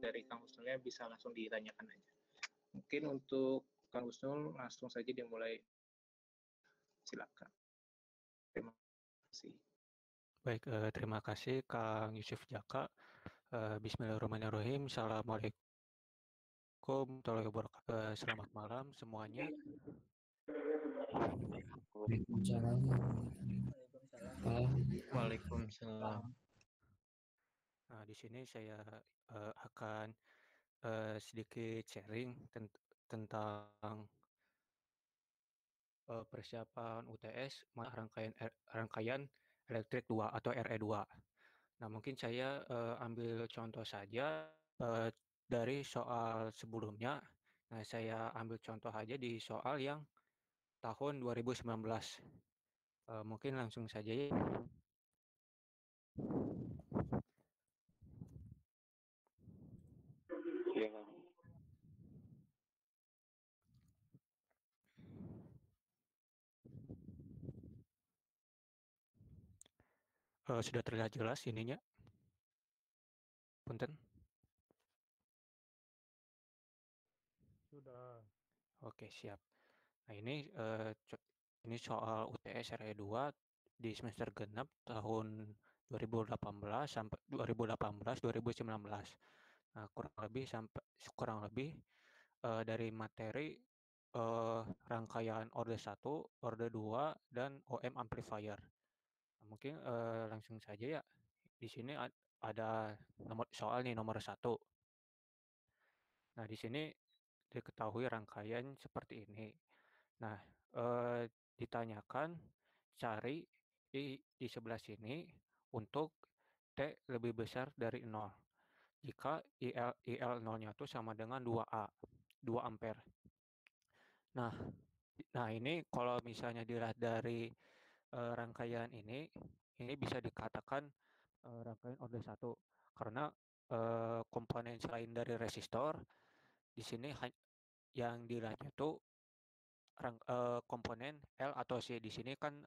dari Kang Husnulnya bisa langsung ditanyakan aja. Mungkin untuk Kang Husnul langsung saja dimulai. Silakan. Terima kasih. Baik, terima kasih Kang Yusuf Jaka. Bismillahirrahmanirrahim. Assalamualaikum warahmatullahi wabarakatuh. Selamat malam semuanya. Waalaikumsalam. Waalaikumsalam. Nah, di sini saya akan sedikit sharing tentang persiapan UTS rangkaian elektrik 2 atau RE2. Nah, mungkin saya ambil contoh saja dari soal sebelumnya. Nah, saya ambil contoh aja di soal yang tahun 2019. Mungkin langsung saja ya. Iya, Sudah terlihat jelas ininya. Punten. Sudah. Oke, siap. Nah, ini soal UTS RE2 di semester genap tahun 2018 sampai 2019. Nah, kurang lebih dari materi rangkaian Orde 1, Orde 2 dan OM amplifier. Nah, mungkin langsung saja ya. Di sini ada soal nih nomor 1. Nah, di sini diketahui rangkaian seperti ini. Nah, ditanyakan cari di sebelah sini untuk T lebih besar dari 0. Jika IL 0-nya itu sama dengan 2A, 2 ampere. Nah, ini kalau misalnya dilihat dari rangkaian ini bisa dikatakan rangkaian Orde 1 karena komponen selain dari resistor di sini yang dilihat itu komponen L atau C. Di sini kan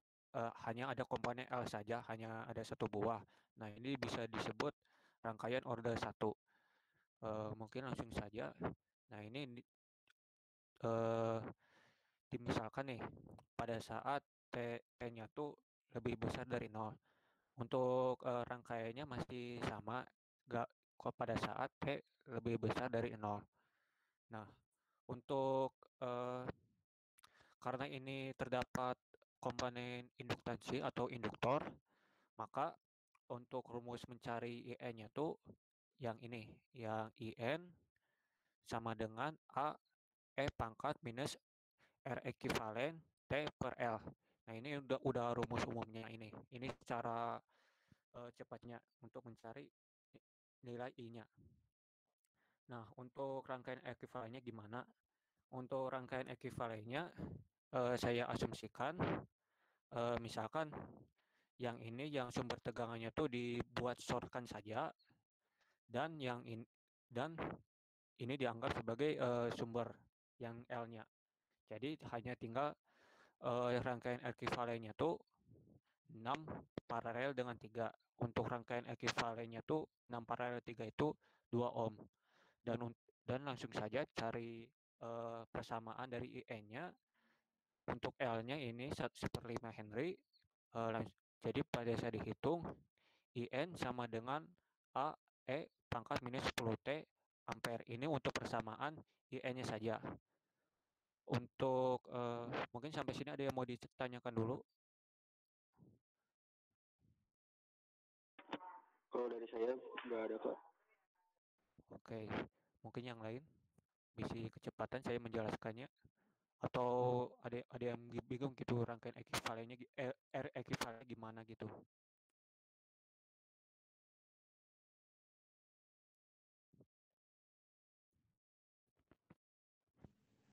hanya ada komponen L saja, hanya ada satu buah. Nah, ini bisa disebut rangkaian Orde 1. Mungkin langsung saja. Nah, ini dimisalkan nih, pada saat T-nya tuh lebih besar dari 0. Untuk rangkaiannya masih sama, kok pada saat T lebih besar dari 0. Nah, untuk karena ini terdapat komponen induktansi atau induktor, maka untuk rumus mencari IN-nya tuh yang ini, yang IN sama dengan A E pangkat minus R ekuivalen T per L. Nah, ini udah rumus umumnya ini. Ini cara cepatnya untuk mencari nilai I-nya. Nah, untuk rangkaian ekuivalennya gimana? Untuk rangkaian ekuivalennya saya asumsikan misalkan yang ini yang sumber tegangannya tuh dibuat shortkan saja dan dan ini dianggap sebagai sumber yang L-nya. Jadi hanya tinggal rangkaian ekuivalennya tuh 6 paralel dengan 3. Untuk rangkaian ekuivalennya tuh 6 paralel 3 itu 2 ohm. Dan langsung saja cari persamaan dari IN-nya. Untuk L-nya ini 1/5 Henry. Jadi pada saat dihitung, IN sama dengan A E pangkat minus 10T ampere. Ini untuk persamaan IN-nya saja. Untuk mungkin sampai sini ada yang mau ditanyakan dulu? kalau dari saya nggak ada kok. Oke, mungkin yang lain bisa kecepatan saya menjelaskannya atau ada yang bingung gitu rangkaian ekuivalennya R ekuivalen gimana gitu.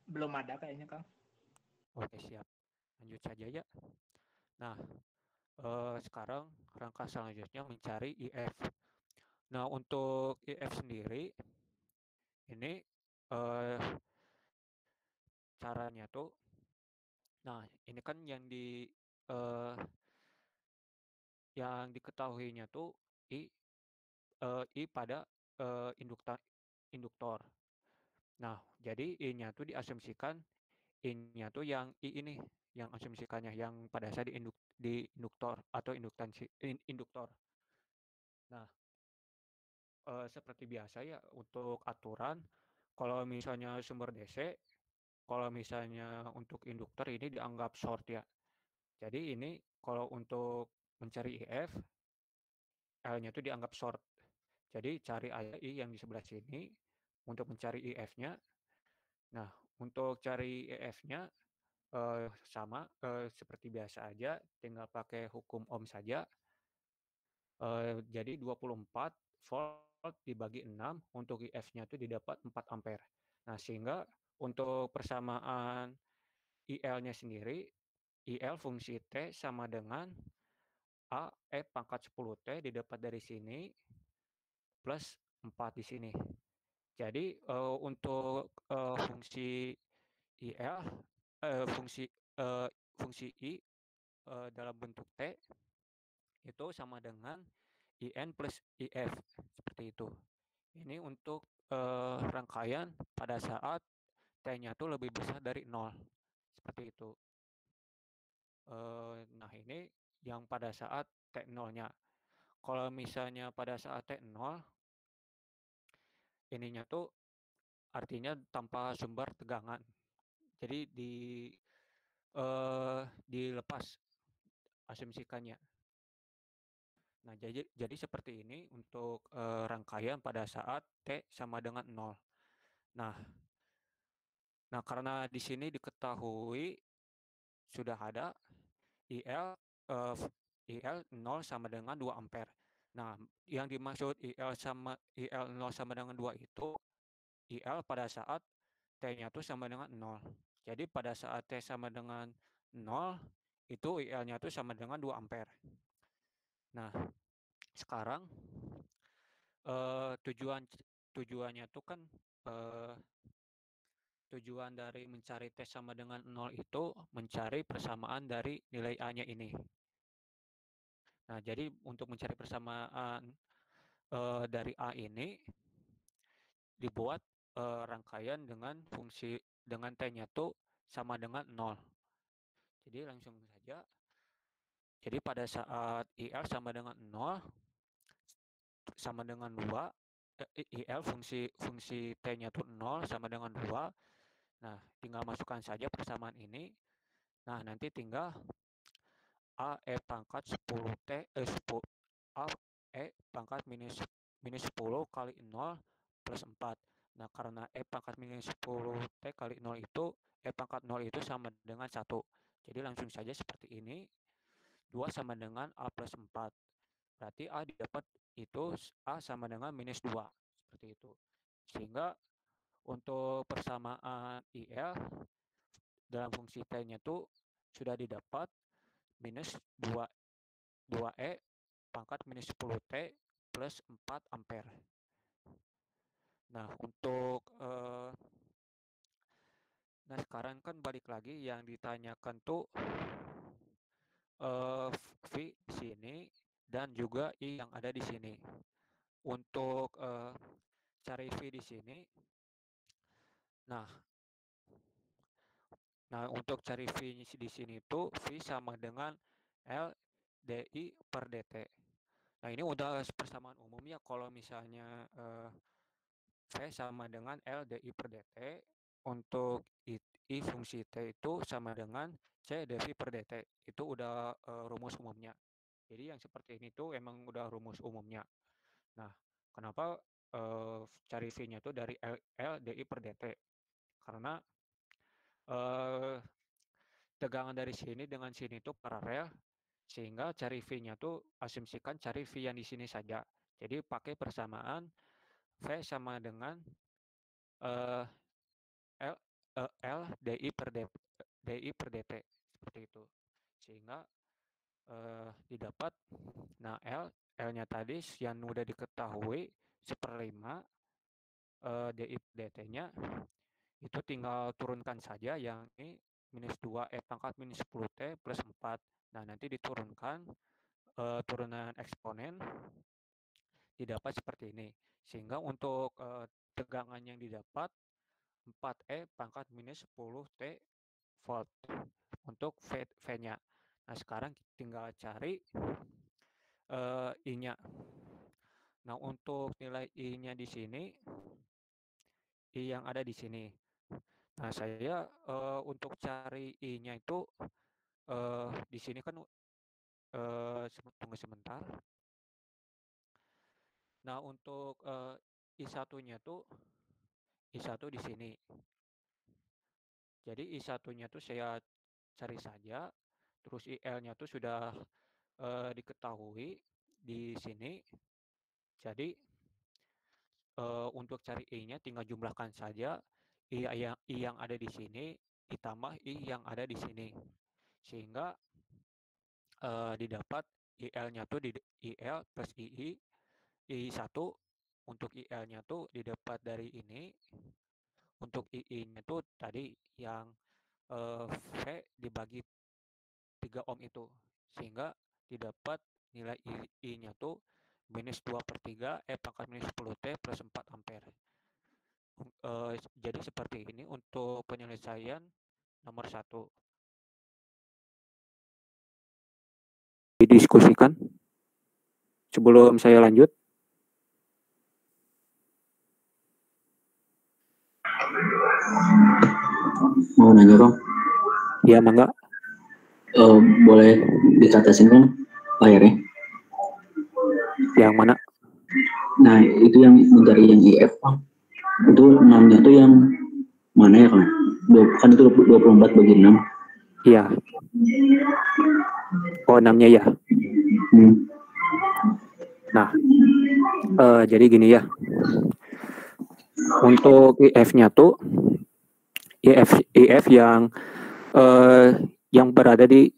Belum ada kayaknya, Kang. Oke, siap. Lanjut saja ya. Nah, sekarang rangka selanjutnya mencari IF. Nah, untuk IF sendiri ini caranya tuh, nah ini kan eh, yang diketahuinya tuh I pada induktor. Nah, jadi I-nya tuh diasumsikan I-nya tuh yang I ini, yang asumsikannya yang pada saat di induktor atau induktor. Nah, seperti biasa ya untuk aturan, kalau misalnya sumber DC, kalau misalnya untuk induktor ini dianggap short ya. Jadi ini kalau untuk mencari IF, L-nya itu dianggap short. Jadi cari aja I yang di sebelah sini untuk mencari IF-nya. Nah, untuk cari IF-nya sama seperti biasa aja, tinggal pakai hukum Ohm saja. Jadi 24 volt dibagi 6 untuk IF-nya itu didapat 4 ampere. Nah, sehingga untuk persamaan IL-nya sendiri, IL fungsi T sama dengan A E pangkat 10T didapat dari sini plus 4 di sini. Jadi untuk fungsi IL, fungsi I dalam bentuk T itu sama dengan IN plus IF, seperti itu. Ini untuk rangkaian pada saat T-nya itu lebih besar dari 0, seperti itu. Nah, ini yang pada saat T0-nya. Kalau misalnya pada saat T0, ininya tuh artinya tanpa sumber tegangan. Jadi dilepas asumsikannya. Nah, jadi seperti ini untuk rangkaian pada saat T sama dengan 0. Nah, karena di sini diketahui sudah ada IL 0 sama dengan 2 ampere. Nah, yang dimaksud IL 0 sama dengan 2 itu IL pada saat T-nya itu sama dengan 0. Jadi pada saat T sama dengan 0, itu IL-nya itu sama dengan 2 ampere. Nah, sekarang tujuannya itu kan tujuan dari mencari T sama dengan 0 itu mencari persamaan dari nilai A-nya ini. Nah, jadi untuk mencari persamaan dari A ini dibuat rangkaian dengan fungsi dengan T-nya itu sama dengan 0. Jadi langsung saja. Jadi pada saat IL sama dengan 0 sama dengan 2, IL fungsi T-nya itu 0 sama dengan 2. Nah, tinggal masukkan saja persamaan ini. Nah, nanti tinggal A E pangkat 10T 10 A E pangkat minus 10 kali 0 plus 4. Nah, karena E pangkat minus 10T kali 0 itu, E pangkat 0 itu sama dengan 1. Jadi langsung saja seperti ini. 2 sama dengan A plus 4. Berarti A didapat itu A sama dengan minus 2. Seperti itu. Sehingga untuk persamaan IL dalam fungsi T-nya itu sudah didapat minus 2E pangkat minus 10T plus 4 ampere. Nah, nah sekarang kan balik lagi yang ditanyakan tuh V di sini dan juga I yang ada di sini. Untuk cari V di sini, nah untuk cari V di sini itu V sama dengan L DI per DT. Nah, ini udah persamaan umum ya kalau misalnya V sama dengan L DI per DT, untuk I fungsi T itu sama dengan C dV per DT. Itu udah rumus umumnya. Jadi yang seperti ini tuh emang udah rumus umumnya. Nah, kenapa cari V-nya tuh dari L DI per DT? Karena tegangan dari sini dengan sini tuh paralel, sehingga cari V-nya tuh asumsikan cari V yang di sini saja. Jadi pakai persamaan V sama dengan L DI per DT seperti itu. Sehingga didapat, nah L-nya tadi yang udah diketahui 1/5 DI per DT-nya itu tinggal turunkan saja yang ini minus 2 E pangkat minus 10T plus 4. Nah, nanti diturunkan turunan eksponen didapat seperti ini. Sehingga untuk tegangan tegangan yang didapat 4E pangkat minus 10T volt untuk V-nya. Nah, sekarang tinggal cari I-nya. Nah, untuk nilai I-nya di sini, I yang ada di sini. Nah, saya untuk cari I-nya itu di sini kan tunggu sebentar. Nah, untuk I1-nya tuh I1 di sini. Jadi I1-nya tuh saya cari saja, terus IL-nya tuh sudah diketahui di sini. Jadi untuk cari I-nya tinggal jumlahkan saja I yang ada di sini ditambah I yang ada di sini. Sehingga didapat IL-nya tuh IL plus I1 untuk IL-nya tuh didapat dari ini. Untuk I-nya tuh tadi yang V dibagi 3 ohm itu. Sehingga didapat nilai I-nya tuh minus 2/3 pangkat minus 10T plus 4 ampere. Jadi seperti ini untuk penyelesaian nomor 1. Didiskusikan sebelum saya lanjut. Mau nanya Bang? Ya, mangga. Boleh dicatasin kan layarnya? Yang mana? Nah, itu yang mencari yang IF Bang. Itu 6-nya tuh yang mana ya Kang? Kan itu 24 bagi 6. Iya. Oh, 6-nya ya. Nah, jadi gini ya. Untuk IF-nya tuh IF yang berada di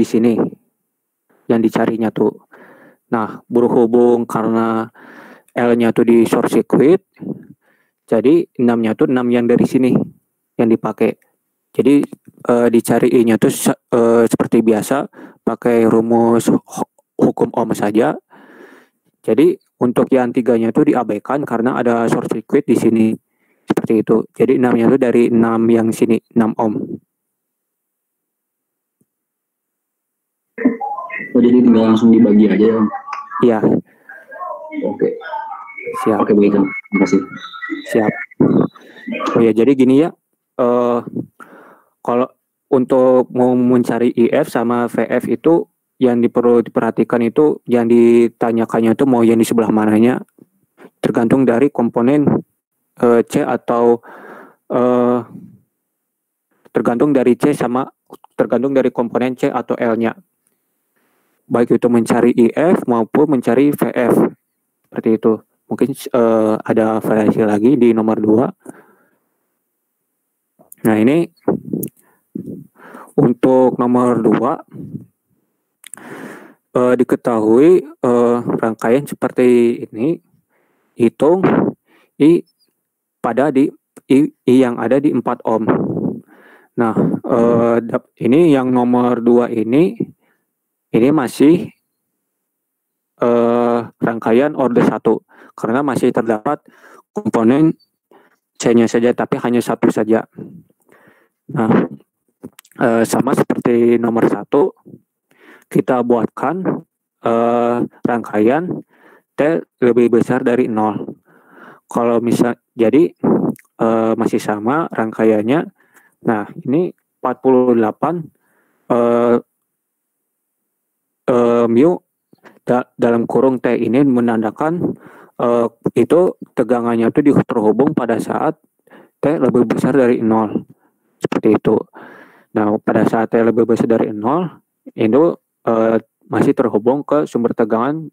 sini yang dicarinya tuh. Nah, berhubung karena L-nya tuh di short circuit, jadi 6-nya tuh 6 yang dari sini yang dipakai. Jadi dicari I-nya tuh seperti biasa pakai rumus hukum Ohm saja. Jadi untuk yang 3-nya tuh diabaikan karena ada short circuit di sini. Seperti itu. Jadi 6-nya tuh dari 6 yang sini, 6 ohm. Oh, jadi tinggal langsung dibagi aja ya? Iya. Oke. Siap. Oke, begitu. Terima kasih. Siap. Oh ya, jadi gini ya. Kalau untuk mau mencari IF sama VF itu yang perlu diperhatikan itu yang ditanyakannya itu mau yang di sebelah mananya tergantung dari komponen C atau tergantung dari komponen C atau L-nya. Baik itu mencari IF maupun mencari VF. Seperti itu. Mungkin ada variasi lagi di nomor 2. Nah, ini untuk nomor 2 diketahui rangkaian seperti ini. Hitung I yang ada di 4 ohm. Nah, ini yang nomor 2 ini masih rangkaian order 1 karena masih terdapat komponen C-nya saja tapi hanya 1 saja. Nah, sama seperti nomor 1 kita buatkan rangkaian T lebih besar dari 0. Kalau misal jadi masih sama rangkaiannya. Nah, ini 48 mu dalam kurung T ini menandakan itu tegangannya itu terhubung pada saat T lebih besar dari 0. Seperti itu. Nah, pada saat T lebih besar dari 0, itu masih terhubung ke sumber tegangan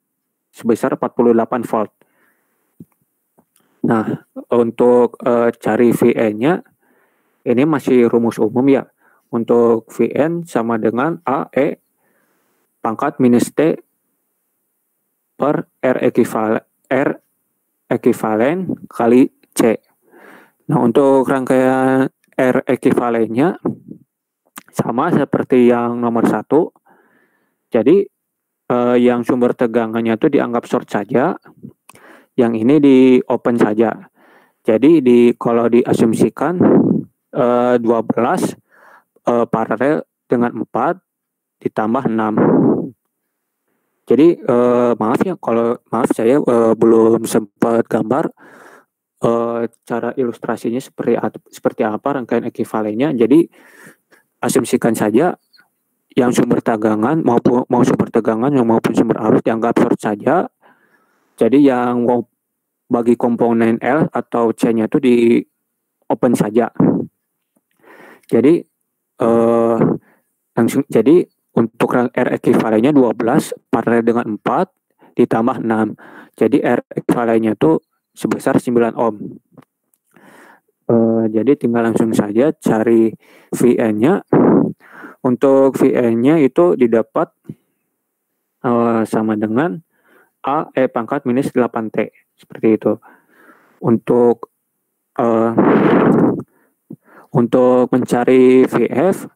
sebesar 48 volt. Nah, untuk cari Vn-nya, ini masih rumus umum ya. Untuk Vn sama dengan AE pangkat minus T per R ekivalen kali C. Nah, untuk rangkaian R ekivalennya sama seperti yang nomor 1. Jadi yang sumber tegangannya itu dianggap short saja. yang ini di open saja. Jadi kalau diasumsikan 12 paralel dengan 4 ditambah 6. Jadi maaf saya belum sempat gambar cara ilustrasinya seperti apa rangkaian ekuivalennya. Jadi asumsikan saja yang sumber tegangan maupun sumber arus dianggap short saja. Jadi yang bagi komponen L atau C-nya itu di open saja. Jadi untuk R ekuivalennya 12 paralel dengan 4 ditambah 6. Jadi R ekuivalennya itu sebesar 9 ohm. Jadi tinggal langsung saja cari Vn-nya. Untuk Vn-nya itu didapat sama dengan AE pangkat minus 8T. Seperti itu. Untuk mencari VF,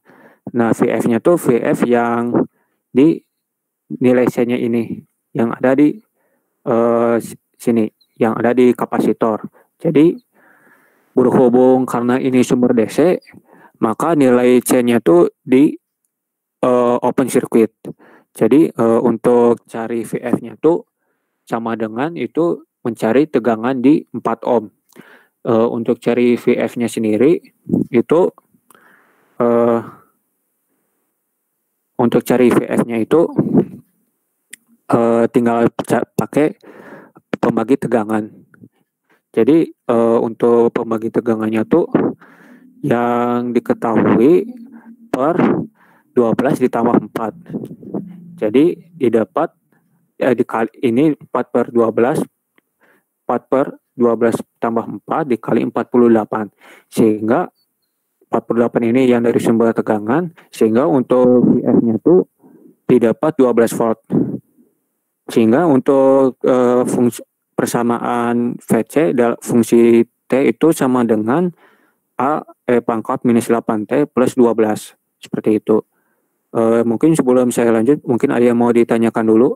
nah VF-nya tuh VF yang di nilai C-nya ini, yang ada di sini, yang ada di kapasitor. Jadi berhubung karena ini sumber DC, maka nilai C-nya tuh di open circuit. Jadi untuk cari VF-nya tuh sama dengan itu mencari tegangan di 4 ohm. Untuk cari VF-nya sendiri itu tinggal pakai pembagi tegangan. Jadi untuk pembagi tegangannya tuh yang diketahui per 12 ditambah 4. Jadi didapat dikali ini 4 per 12 tambah 4 dikali 48, sehingga 48 ini yang dari sumber tegangan, sehingga untuk VF-nya itu didapat 12 volt. Sehingga untuk fungsi persamaan VC fungsi T itu sama dengan A E pangkat minus 8T plus 12. Seperti itu. Mungkin sebelum saya lanjut, mungkin ada yang mau ditanyakan dulu.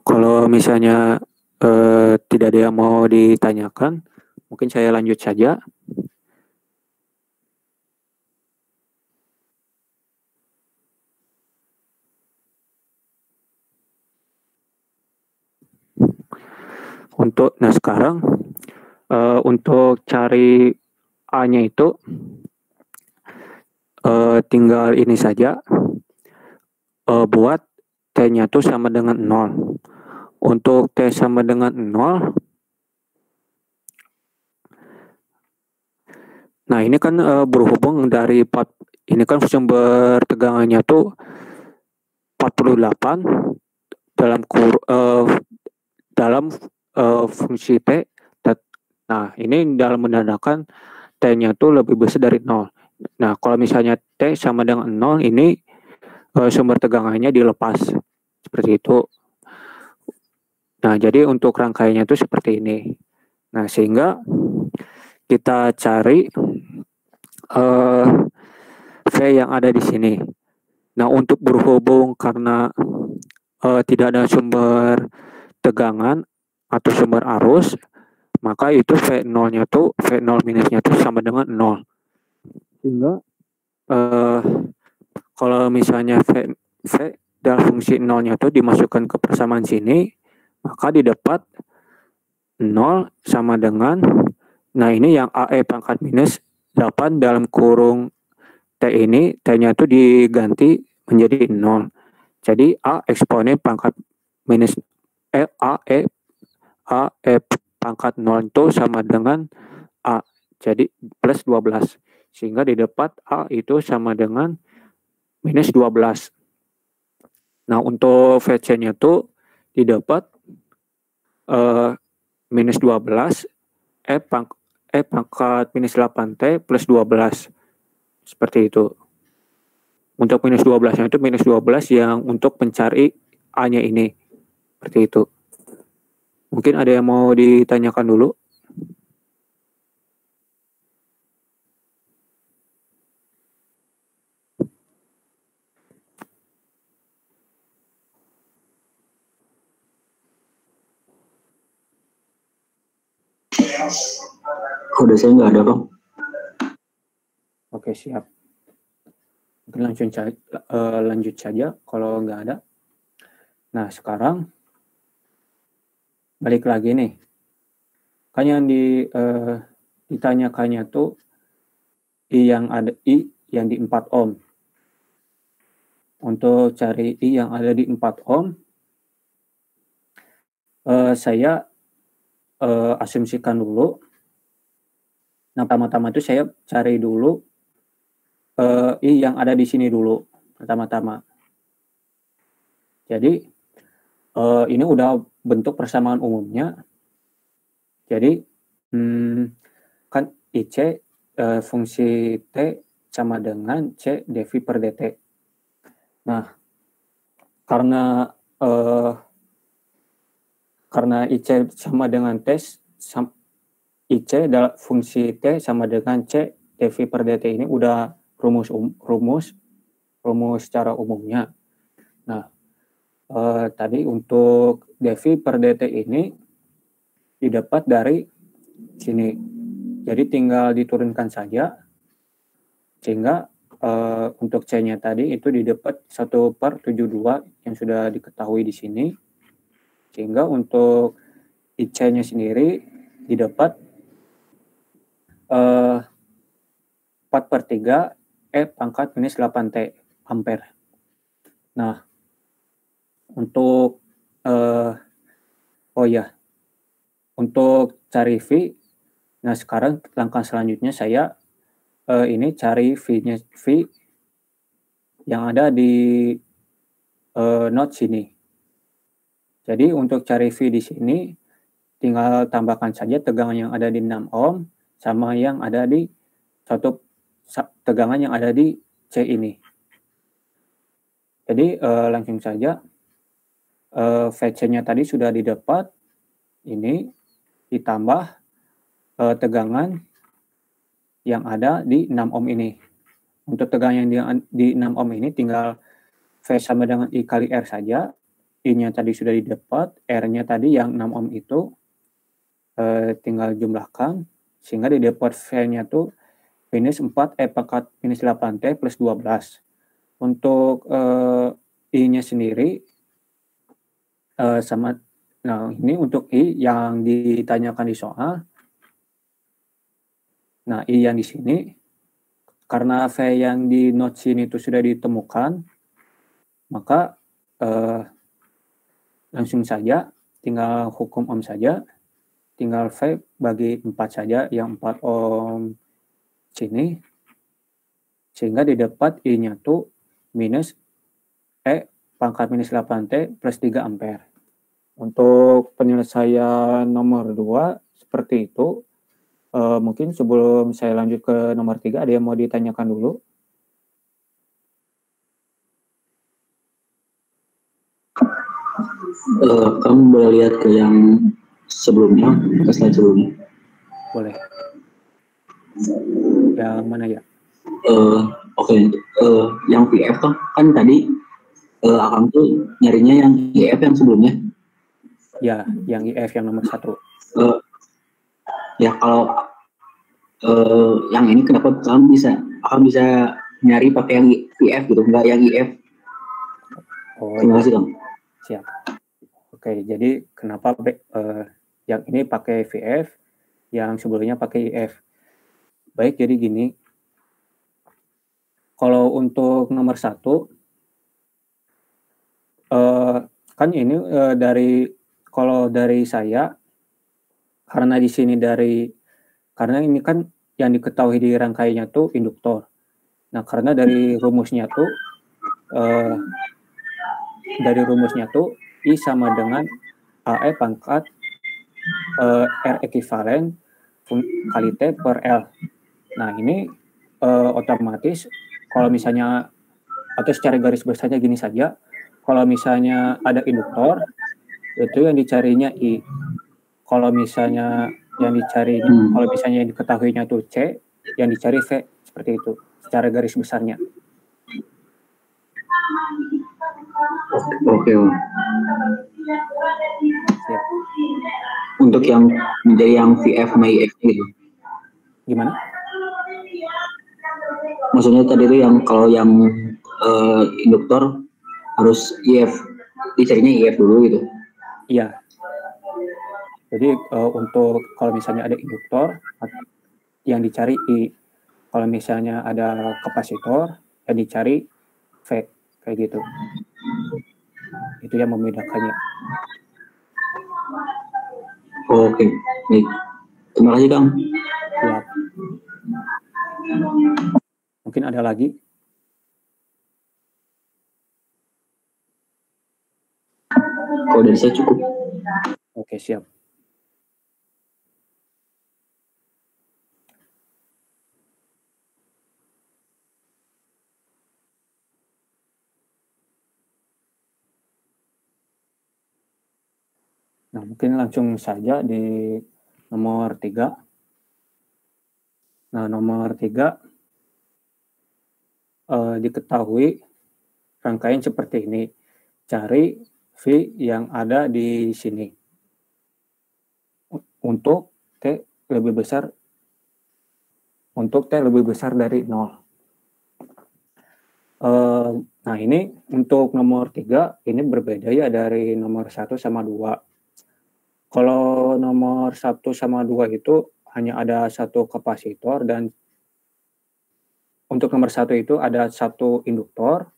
Kalau misalnya tidak ada yang mau ditanyakan, mungkin saya lanjut saja. Nah sekarang untuk cari A-nya itu tinggal ini saja, buat T-nya itu sama dengan 0. Untuk T sama dengan 0, nah ini kan berhubung dari ini kan sumber tegangannya tuh 48 dalam fungsi T. Nah ini dalam menandakan T-nya tuh lebih besar dari 0. Nah kalau misalnya T sama dengan 0, ini sumber tegangannya dilepas seperti itu. Nah jadi untuk rangkaiannya itu seperti ini. Nah sehingga kita cari V yang ada di sini. Nah untuk berhubung karena tidak ada sumber tegangan atau sumber arus, maka itu V0-nya tuh V0 minusnya tuh sama dengan 0. Sehingga kalau misalnya V dalam fungsi 0-nya tuh dimasukkan ke persamaan sini, maka didapat 0 sama dengan, nah ini yang AE pangkat minus 8 dalam kurung T ini, T-nya itu diganti menjadi 0. Jadi A eksponen pangkat minus AE pangkat 0 itu sama dengan A, jadi plus 12. Sehingga didapat A itu sama dengan minus 12. Nah untuk VC-nya itu didapat minus 12 E pangkat minus 8T plus 12. Seperti itu. Untuk minus 12-nya itu minus 12 yang untuk mencari A-nya ini. Seperti itu. Mungkin ada yang mau ditanyakan dulu? Udah, saya nggak ada, Bang. Oke, siap. Mungkin lanjut saja kalau nggak ada. Nah, sekarang balik lagi nih. Kan yang ditanyakannya tuh I yang di 4 ohm. Untuk cari I yang ada di 4 ohm, saya asumsikan dulu. Nah, pertama-tama itu saya cari dulu I yang ada di sini dulu, pertama-tama. Jadi, ini udah bentuk persamaan umumnya. Jadi, kan IC fungsi T sama dengan C dV per dt. Nah, karena IC sama dengan T, IC adalah fungsi T sama dengan C dV per dt ini udah rumus secara umumnya. Nah, tadi untuk dV per dt ini didapat dari sini. Jadi tinggal diturunkan saja, sehingga untuk C-nya tadi itu didapat 1/72 yang sudah diketahui di sini. Sehingga untuk IC-nya sendiri didapat 4/3 E pangkat minus 8T ampere. Nah, untuk untuk cari V, nah sekarang langkah selanjutnya saya ini cari V yang ada di node sini. Jadi untuk cari V di sini tinggal tambahkan saja tegangan yang ada di 6 ohm sama yang ada di tegangan yang ada di C ini. Jadi langsung saja VC-nya tadi sudah didapat, ini ditambah tegangan yang ada di 6 ohm ini. Untuk tegangan yang di 6 ohm ini tinggal V sama dengan I kali R saja. I-nya tadi sudah didapat, R-nya tadi yang 6 ohm itu tinggal jumlahkan, sehingga didapat V-nya tuh minus 4 E pangkat minus 8T plus 12. Untuk I-nya sendiri sama, nah ini untuk I yang ditanyakan di soal. Nah, I yang di sini, karena V yang di node sini itu sudah ditemukan, maka langsung saja, tinggal hukum ohm saja, tinggal V bagi 4 saja, yang 4 ohm sini, sehingga didapat I-nya tuh minus E pangkat minus 8T plus 3 ampere. Untuk penyelesaian nomor 2, seperti itu. Mungkin sebelum saya lanjut ke nomor 3, ada yang mau ditanyakan dulu? Kamu boleh lihat ke yang sebelumnya, ke slide sebelumnya. Boleh. Yang mana ya? Oke. Yang VF kan tadi Akang tuh nyarinya yang IF yang sebelumnya. Ya, yang IF yang nomor 1. Ya kalau yang ini kenapa kamu bisa nyari pakai yang VF gitu, nggak yang IF? Oh, terima kasih, Kang. Siap. Oke, jadi kenapa yang ini pakai VF, yang sebelumnya pakai IF? Baik, jadi gini. Kalau untuk nomor 1, kan ini kalau dari saya, karena di sini karena ini kan yang diketahui di rangkaiannya tuh induktor. Nah, karena dari rumusnya tuh I sama dengan AE pangkat R ekuivalen kali T per L. Nah, ini otomatis kalau misalnya, atau secara garis besarnya gini saja, kalau misalnya ada induktor, itu yang dicarinya I. Kalau misalnya yang dicari, kalau misalnya yang diketahuinya tuh C, yang dicari V, seperti itu secara garis besarnya. Oke. Siap. Untuk yang menjadi yang VF sama IF gitu. Gimana? Maksudnya tadi itu yang kalau yang induktor harus IF, dicarinya IF dulu gitu. Iya. Jadi untuk kalau misalnya ada induktor yang dicari I, kalau misalnya ada kapasitor yang dicari V, kayak gitu. Itu yang membedakannya. Oke, baik. Terima kasih Kang. Siap. Mungkin ada lagi? Kalau dari saya cukup. Oke, siap. Nah, mungkin langsung saja di nomor 3. Nah, nomor 3 diketahui rangkaian seperti ini. Cari V yang ada di sini. Untuk T lebih besar dari 0. Nah, ini untuk nomor 3 ini berbeda ya dari nomor 1 sama 2. Kalau nomor 1 sama 2 itu hanya ada satu kapasitor, dan untuk nomor 1 itu ada satu induktor,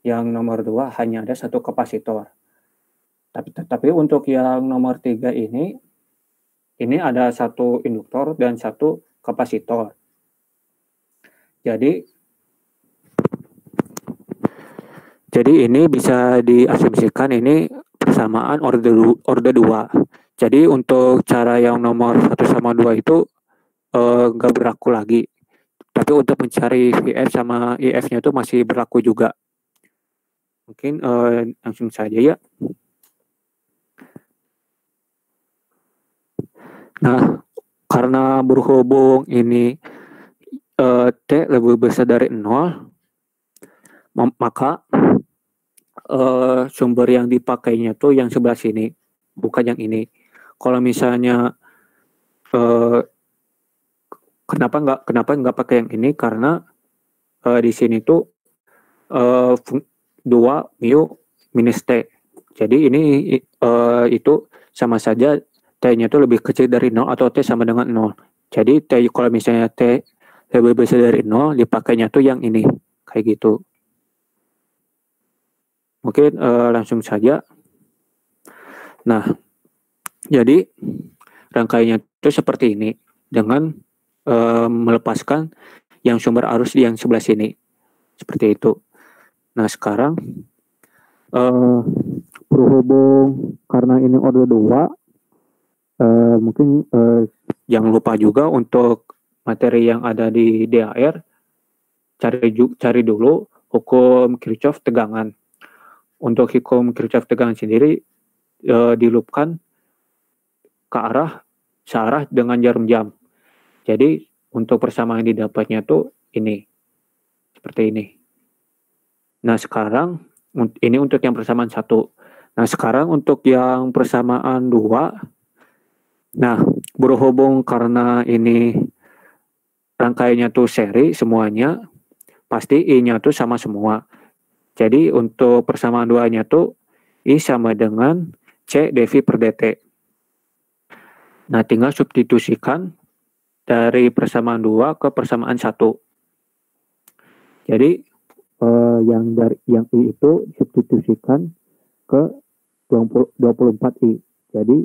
yang nomor 2 hanya ada satu kapasitor. Tapi untuk yang nomor 3 ini ada satu induktor dan satu kapasitor. Jadi ini bisa diasumsikan ini persamaan orde 2. Jadi untuk cara yang nomor 1 sama 2 itu nggak berlaku lagi. Tapi untuk mencari VF sama IF-nya itu masih berlaku juga. Mungkin langsung saja ya. Nah, karena berhubung ini T lebih besar dari 0, maka sumber yang dipakainya tuh yang sebelah sini, bukan yang ini. Kalau misalnya kenapa nggak pakai yang ini, karena di sini tuh 2 mu minus T. Jadi ini itu sama saja T-nya itu lebih kecil dari 0 atau T sama dengan 0. Jadi T, kalau misalnya T lebih besar dari 0, dipakainya tuh yang ini, kayak gitu. Mungkin langsung saja. Nah, jadi rangkaiannya itu seperti ini, dengan melepaskan yang sumber arus yang sebelah sini. Seperti itu. Nah, sekarang berhubung karena ini orde 2, mungkin jangan lupa juga untuk materi yang ada di DAR, cari dulu hukum Kirchhoff tegangan. Untuk hukum Kirchhoff tegangan sendiri dilupkan ke searah dengan jarum jam. Jadi untuk persamaan yang didapatnya tuh ini, seperti ini. Nah, sekarang ini untuk yang persamaan 1. Nah, sekarang untuk yang persamaan 2. Nah, berhubung karena ini rangkaiannya tuh seri semuanya, pasti I-nya tuh sama semua. Jadi untuk persamaan 2-nya tuh I sama dengan C dV per dt. Nah, tinggal substitusikan dari persamaan 2 ke persamaan 1. Jadi yang I itu substitusikan ke 24I. Jadi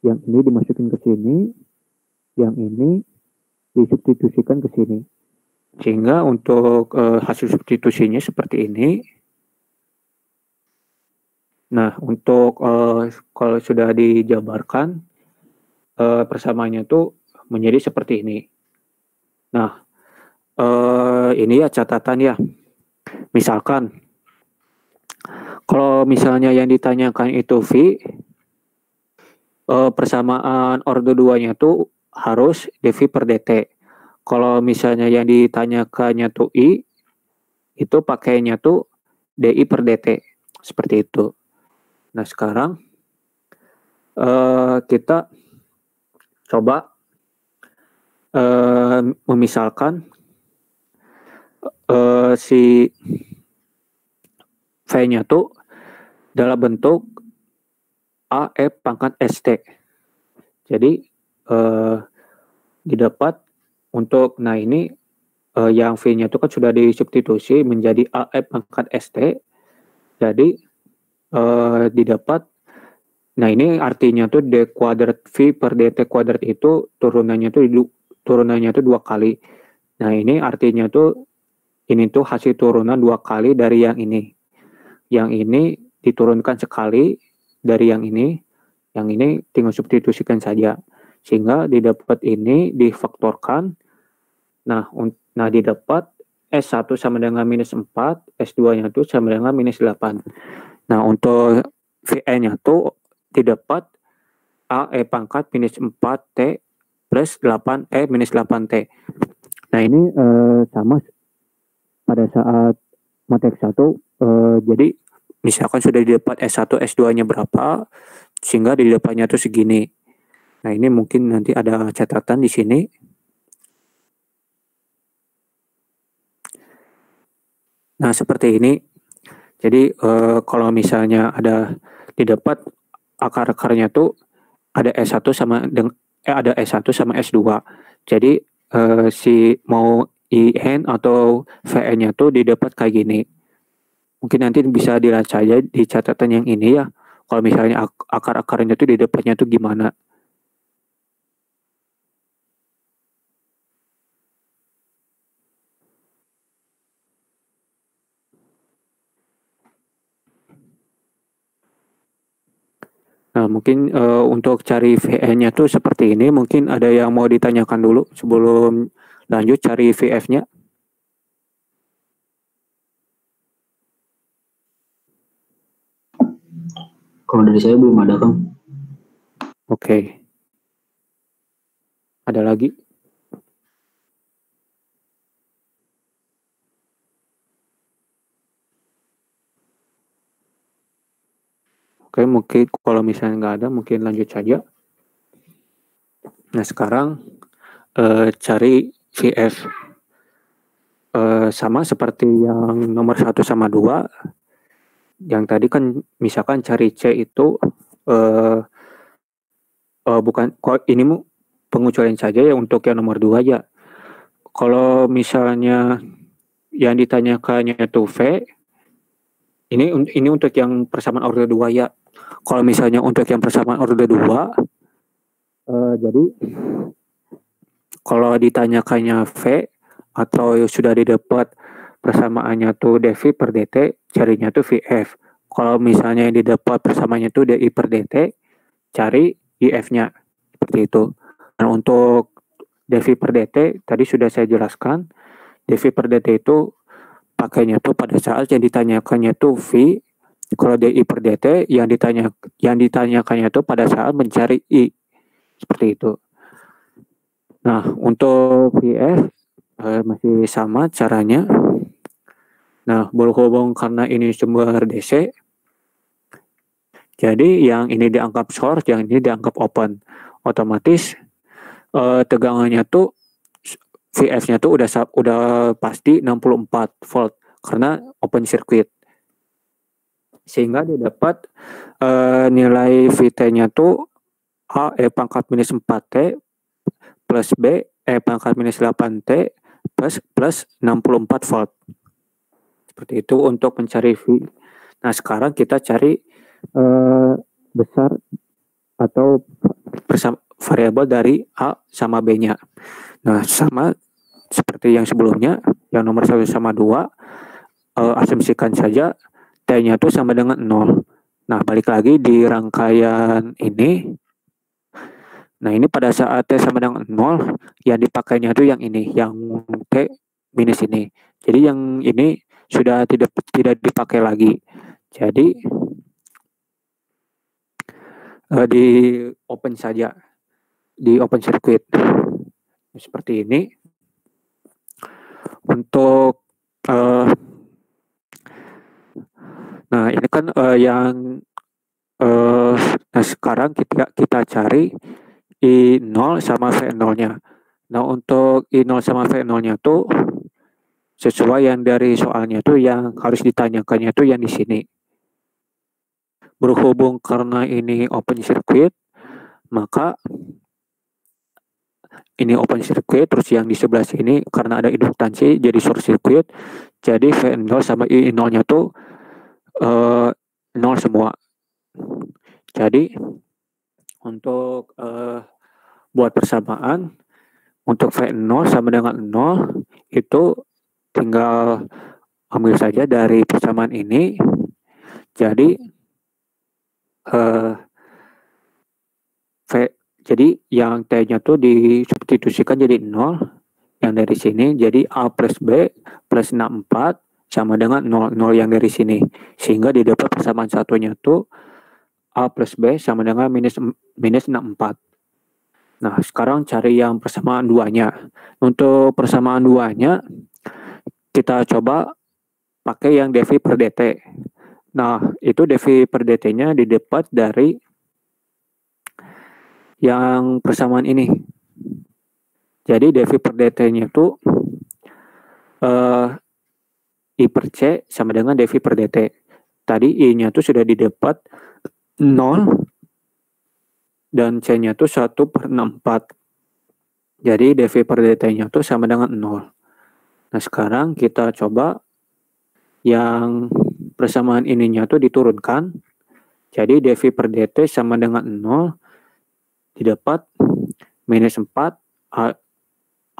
yang ini dimasukin ke sini, yang ini disubstitusikan ke sini. Sehingga untuk hasil substitusinya seperti ini. Nah, untuk kalau sudah dijabarkan, persamaannya itu menjadi seperti ini. Nah, ini ya catatan ya. Misalkan Kalau misalnya yang ditanyakan itu V, persamaan order 2-nya tuh harus dV per dt. Kalau misalnya yang ditanyakannya tuh I, itu pakainya tuh DI per dt. Seperti itu. Nah, sekarang kita coba memisalkan si V-nya tuh dalam bentuk AF pangkat ST. Jadi didapat untuk, nah ini yang V-nya itu kan sudah disubstitusi menjadi AF pangkat ST. Jadi didapat, nah ini artinya tuh D kuadrat V per DT kuadrat itu turunannya tuh 2 kali. Nah ini artinya tuh ini tuh hasil turunan 2 kali dari yang ini. Yang ini diturunkan sekali dari yang ini tinggal substitusikan saja. Sehingga didapat ini difaktorkan. Nah didapat S1 sama dengan minus 4, S2-nya tuh sama dengan minus 8. Nah untuk VN-nya tuh didapat AE pangkat minus 4T plus 8E minus 8T. Nah ini sama pada saat matek 1, jadi misalkan sudah didapat S1, S2-nya berapa, sehingga didapatnya tuh segini. Nah ini mungkin nanti ada catatan di sini. Nah seperti ini. Jadi kalau misalnya ada didapat akar-akarnya tuh ada S1 sama ada S1 sama S2. Jadi si mau IN atau VN-nya tuh didapat kayak gini. Mungkin nanti bisa dilihat saja di catatan yang ini ya. Kalau misalnya akar-akarnya tuh didapatnya tuh gimana. Nah, mungkin untuk cari VN-nya tuh seperti ini. Mungkin ada yang mau ditanyakan dulu sebelum lanjut cari VF-nya. Kalau dari saya belum ada, Kang. Oke. Ada lagi? Oke, mungkin kalau misalnya nggak ada, mungkin lanjut saja. Nah, sekarang cari VF. Sama seperti yang nomor 1 sama 2. Yang tadi kan misalkan cari C itu bukan, ini pengecualian saja ya untuk yang nomor 2 ya. Kalau misalnya yang ditanyakannya itu V, ini untuk yang persamaan order 2 ya. Kalau misalnya untuk yang persamaan order 2, jadi kalau ditanyakannya V atau sudah didapat persamaannya tuh dV per dt, carinya tuh VF. Kalau misalnya yang didapat persamaannya tuh DI per dt, cari IF-nya. Seperti itu. Dan untuk dV per dt, tadi sudah saya jelaskan. dV per dt itu pakainya tuh pada saat yang ditanyakannya tuh V. Kalau DI per dt yang ditanyakannya tuh pada saat mencari I. Seperti itu. Nah, untuk VF masih sama caranya. Nah, berhubung karena ini sumber DC, jadi yang ini dianggap source, yang ini dianggap open. Otomatis tegangannya tuh VF-nya tuh udah pasti 64 volt karena open circuit. Sehingga didapat nilai VT-nya tuh A E pangkat minus 4T plus B E pangkat minus 8T plus 64 volt. Seperti itu untuk mencari V. Nah, sekarang kita cari besar atau variabel dari A sama B-nya. Nah, sama seperti yang sebelumnya, yang nomor 1 sama 2, asumsikan saja T-nya itu sama dengan 0. Nah, balik lagi di rangkaian ini. Nah, ini pada saat T sama dengan 0, yang dipakainya itu yang ini, yang T minus ini. Jadi yang ini sudah tidak dipakai lagi. Jadi di open saja, di open circuit seperti ini. Untuk nah ini kan nah sekarang kita cari I0 sama V0-nya. Nah untuk I0 sama V0-nya tuh sesuai yang dari soalnya tuh yang harus ditanyakannya tuh yang di sini. Berhubung karena ini open circuit, maka ini open circuit, terus yang di sebelah sini karena ada induktansi jadi short circuit, jadi V0 sama I0-nya tuh 0 semua. Jadi untuk buat persamaan, untuk V0 sama dengan 0 itu tinggal ambil saja dari persamaan ini. Jadi jadi yang T-nya tuh disubstitusikan jadi 0 yang dari sini, jadi A plus B plus 64 sama dengan 0 yang dari sini, sehingga didapat persamaan satunya tuh A plus B sama dengan minus 64. Nah sekarang cari yang persamaan 2-nya. Untuk persamaan 2-nya kita coba pakai yang dV per dt. Nah, itu dV per dt-nya didapat dari yang persamaan ini. Jadi dV per dt-nya itu I per C sama dengan dV per dt. Tadi I-nya tuh sudah didapat 0 dan C-nya tuh 1/64. Jadi dV per dt-nya tuh sama dengan 0. Nah, sekarang kita coba yang persamaan ininya tuh diturunkan. Jadi dV per dt sama dengan 0 didapat minus 4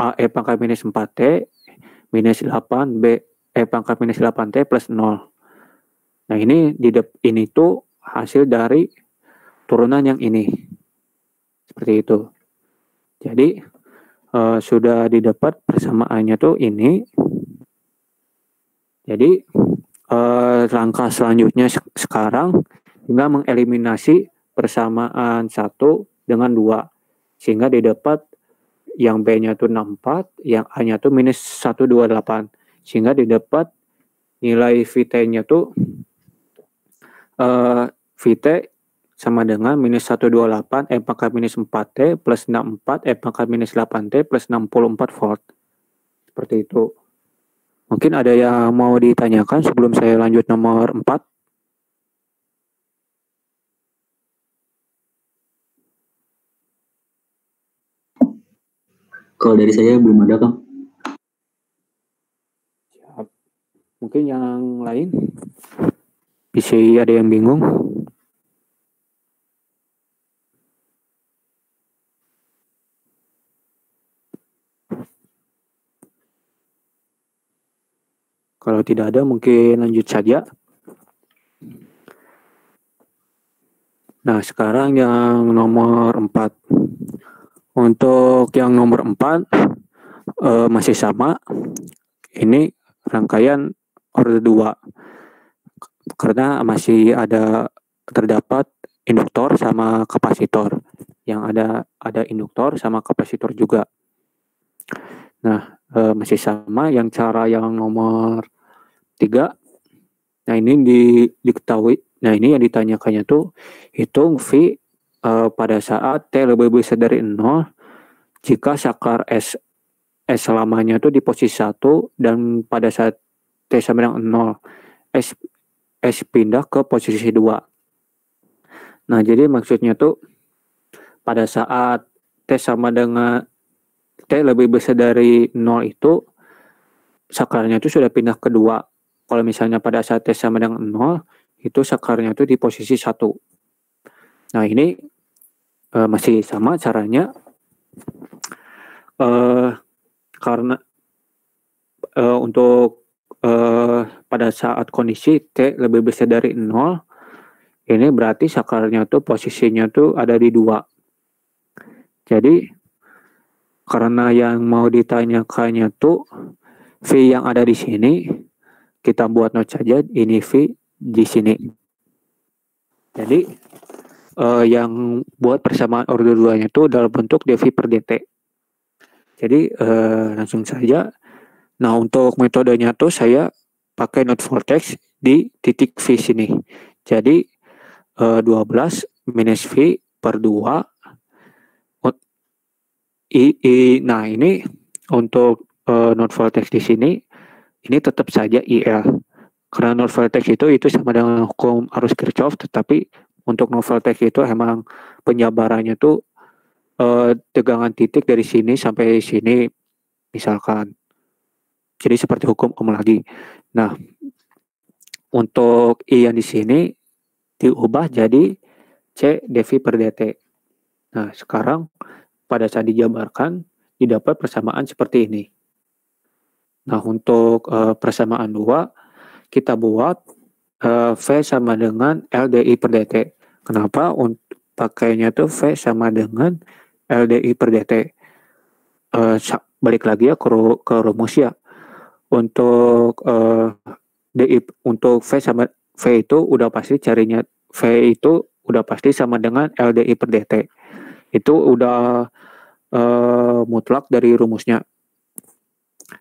AE pangkat minus 4T minus 8 BE pangkat minus 8T plus 0. Nah ini tuh hasil dari turunan yang ini. Seperti itu. Jadi sudah didapat persamaannya tuh ini. Jadi langkah selanjutnya sekarang tinggal mengeliminasi persamaan 1 dengan 2 sehingga didapat yang B-nya tuh 64, yang A-nya tuh minus 128 sehingga didapat nilai VT-nya tuh VT sama dengan minus 128 E pangkat minus 4T plus 64 E pangkat minus 8T plus 64 volt. Seperti itu. Mungkin ada yang mau ditanyakan sebelum saya lanjut nomor 4? Kalau dari saya belum ada, Kang. Siap. Mungkin yang lain? Bisa ada yang bingung? Kalau tidak ada, mungkin lanjut saja. Nah, sekarang yang nomor 4. Untuk yang nomor 4 masih sama. Ini rangkaian order 2. Karena masih terdapat induktor sama kapasitor. Yang ada induktor sama kapasitor juga. Nah, masih sama yang cara yang nomor 3. Nah, ini diketahui. Nah, ini yang ditanyakannya tuh hitung V pada saat T lebih besar dari 0 jika saklar S selamanya tuh di posisi 1 dan pada saat T sama dengan 0 S pindah ke posisi 2. Nah, jadi maksudnya tuh pada saat T sama dengan T lebih besar dari 0 itu saklarnya itu sudah pindah ke 2. Kalau misalnya pada saat T sama dengan 0 itu saklarnya itu di posisi 1. Nah, ini masih sama caranya. Karena untuk pada saat kondisi T lebih besar dari 0, ini berarti saklarnya tuh posisinya tuh ada di 2. Jadi karena yang mau ditanyakannya tuh V yang ada di sini, kita buat note saja ini V di sini. Jadi yang buat persamaan order 2-nya itu dalam bentuk dV per dt. Jadi langsung saja. Nah, untuk metodenya tuh saya pakai node vortex di titik V sini. Jadi 12 minus V per 2. Nah, ini untuk node vortex di sini, ini tetap saja IL. Karena node vortex itu sama dengan hukum arus Kirchhoff, tetapi untuk node vortex itu emang penjabarannya tuh tegangan titik dari sini sampai sini misalkan. Jadi seperti hukum Ohm lagi. Nah, untuk I yang di sini diubah jadi C dV per dt. Nah, sekarang pada saat dijabarkan didapat persamaan seperti ini. Nah, untuk persamaan 2 kita buat V sama dengan LDI per dt. Kenapa? Pakainya tuh V sama dengan LDI per dt. Balik lagi ya ke rumus ya. Untuk DI untuk V itu udah pasti carinya V itu udah pasti sama dengan LDI per dt. Itu udah mutlak dari rumusnya.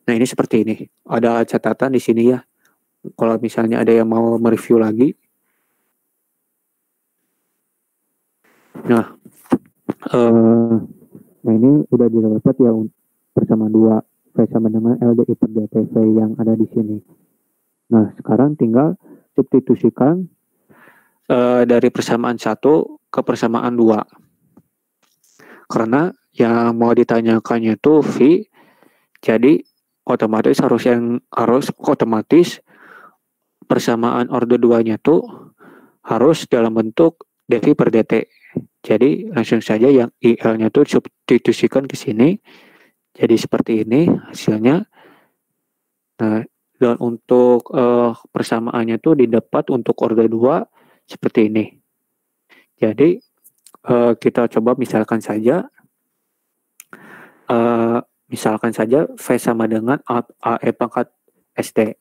Nah, ini seperti ini. Ada catatan di sini ya. Kalau misalnya ada yang mau mereview lagi. Nah, ini udah didapat ya persamaan 2 V sama dengan LDI per dt V yang ada di sini. Nah, sekarang tinggal substitusikan dari persamaan 1 ke persamaan 2. Karena yang mau ditanyakannya itu V, jadi otomatis persamaan order 2-nya tuh harus dalam bentuk dV per dt. Jadi langsung saja yang IL-nya tuh substitusikan ke sini. Jadi seperti ini hasilnya. Nah, dan untuk persamaannya tuh didapat untuk order 2 seperti ini. Jadi kita coba misalkan saja V sama dengan AE pangkat ST.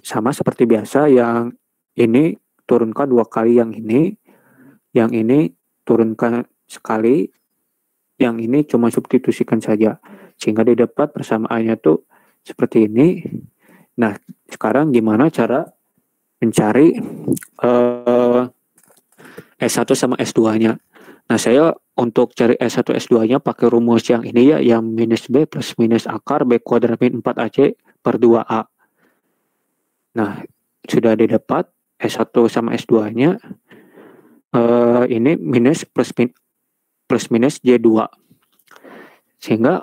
Sama seperti biasa, yang ini turunkan 2 kali yang ini turunkan sekali, yang ini cuma substitusikan saja. Sehingga didapat persamaannya tuh seperti ini. Nah, sekarang gimana cara mencari S1 sama S2-nya? Nah, saya untuk cari S1 S2-nya pakai rumus yang ini ya, yang minus B plus minus akar B kuadrat min 4AC per 2A. Nah, sudah didapat S1 sama S2-nya. Ini minus plus minus J2. Sehingga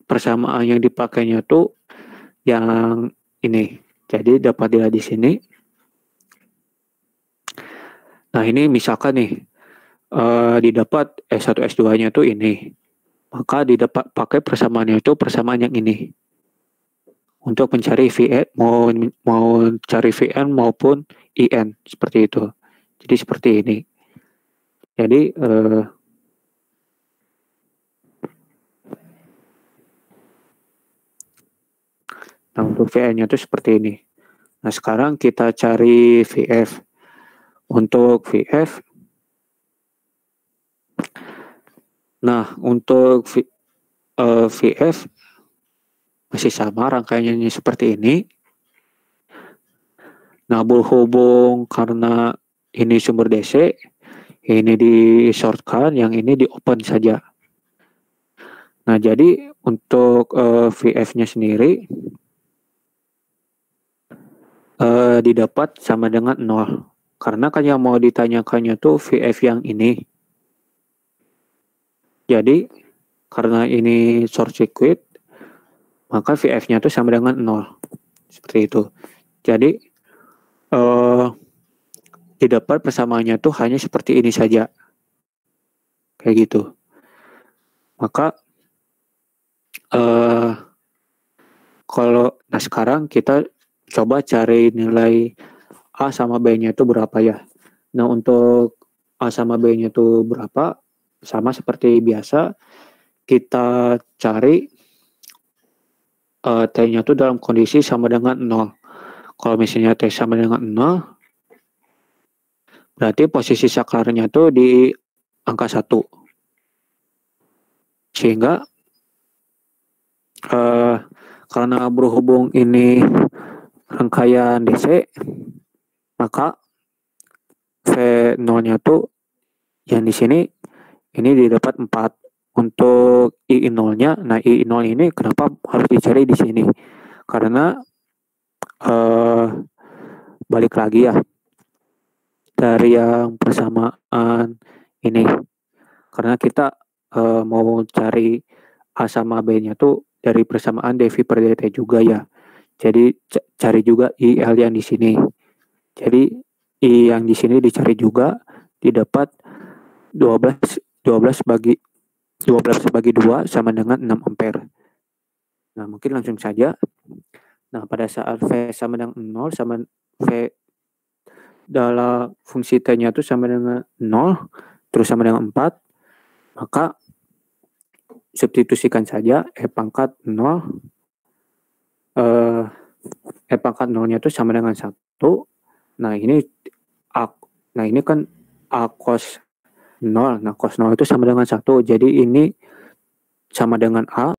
persamaan yang dipakainya tuh yang ini. Jadi dapat dilihat di sini. Nah, ini misalkan nih didapat S1 S2-nya tuh ini. Maka didapat pakai persamaannya itu persamaan yang ini. Untuk mencari Vn, mau cari Vn maupun In seperti itu. Jadi seperti ini. Jadi nah, untuk Vn-nya itu seperti ini. Nah, sekarang kita cari Vf. Untuk Vf, nah untuk Vf masih sama rangkaiannya seperti ini. Nah, berhubung karena ini sumber DC, ini di shortkan, yang ini di open saja. Nah, jadi untuk Vf-nya sendiri didapat sama dengan 0. Karena kan yang mau ditanyakannya tuh Vf yang ini. Jadi karena ini short circuit, maka Vf-nya tuh sama dengan 0. Seperti itu. Jadi didapat persamaannya tuh hanya seperti ini saja. Kayak gitu. Maka nah sekarang kita coba cari nilai A sama B-nya itu berapa ya. Nah, untuk A sama B-nya itu berapa, sama seperti biasa, kita cari T-nya itu dalam kondisi sama dengan 0. Kalau misalnya T sama dengan 0, berarti posisi saklarnya tuh di angka 1. Sehingga karena berhubung ini rangkaian DC, maka V0-nya tuh yang di sini ini didapat 4. Untuk I0-nya, nah I0 ini kenapa harus dicari di sini? Karena balik lagi ya dari yang persamaan ini, karena kita mau cari A sama B-nya tuh dari persamaan dV per dt juga ya. Jadi cari juga IL yang di sini. Jadi I yang di sini dicari juga, didapat 12 bagi 2 sama dengan 6 ampere. Nah, mungkin langsung saja. Nah, pada saat V sama dengan 0 sama V dalam fungsi T-nya itu sama dengan 0 terus sama dengan 4, maka substitusikan saja E pangkat 0 E pangkat 0-nya itu sama dengan 1. Nah, ini kan A cos 0. Nah, cos 0 itu sama dengan 1. Jadi ini sama dengan A.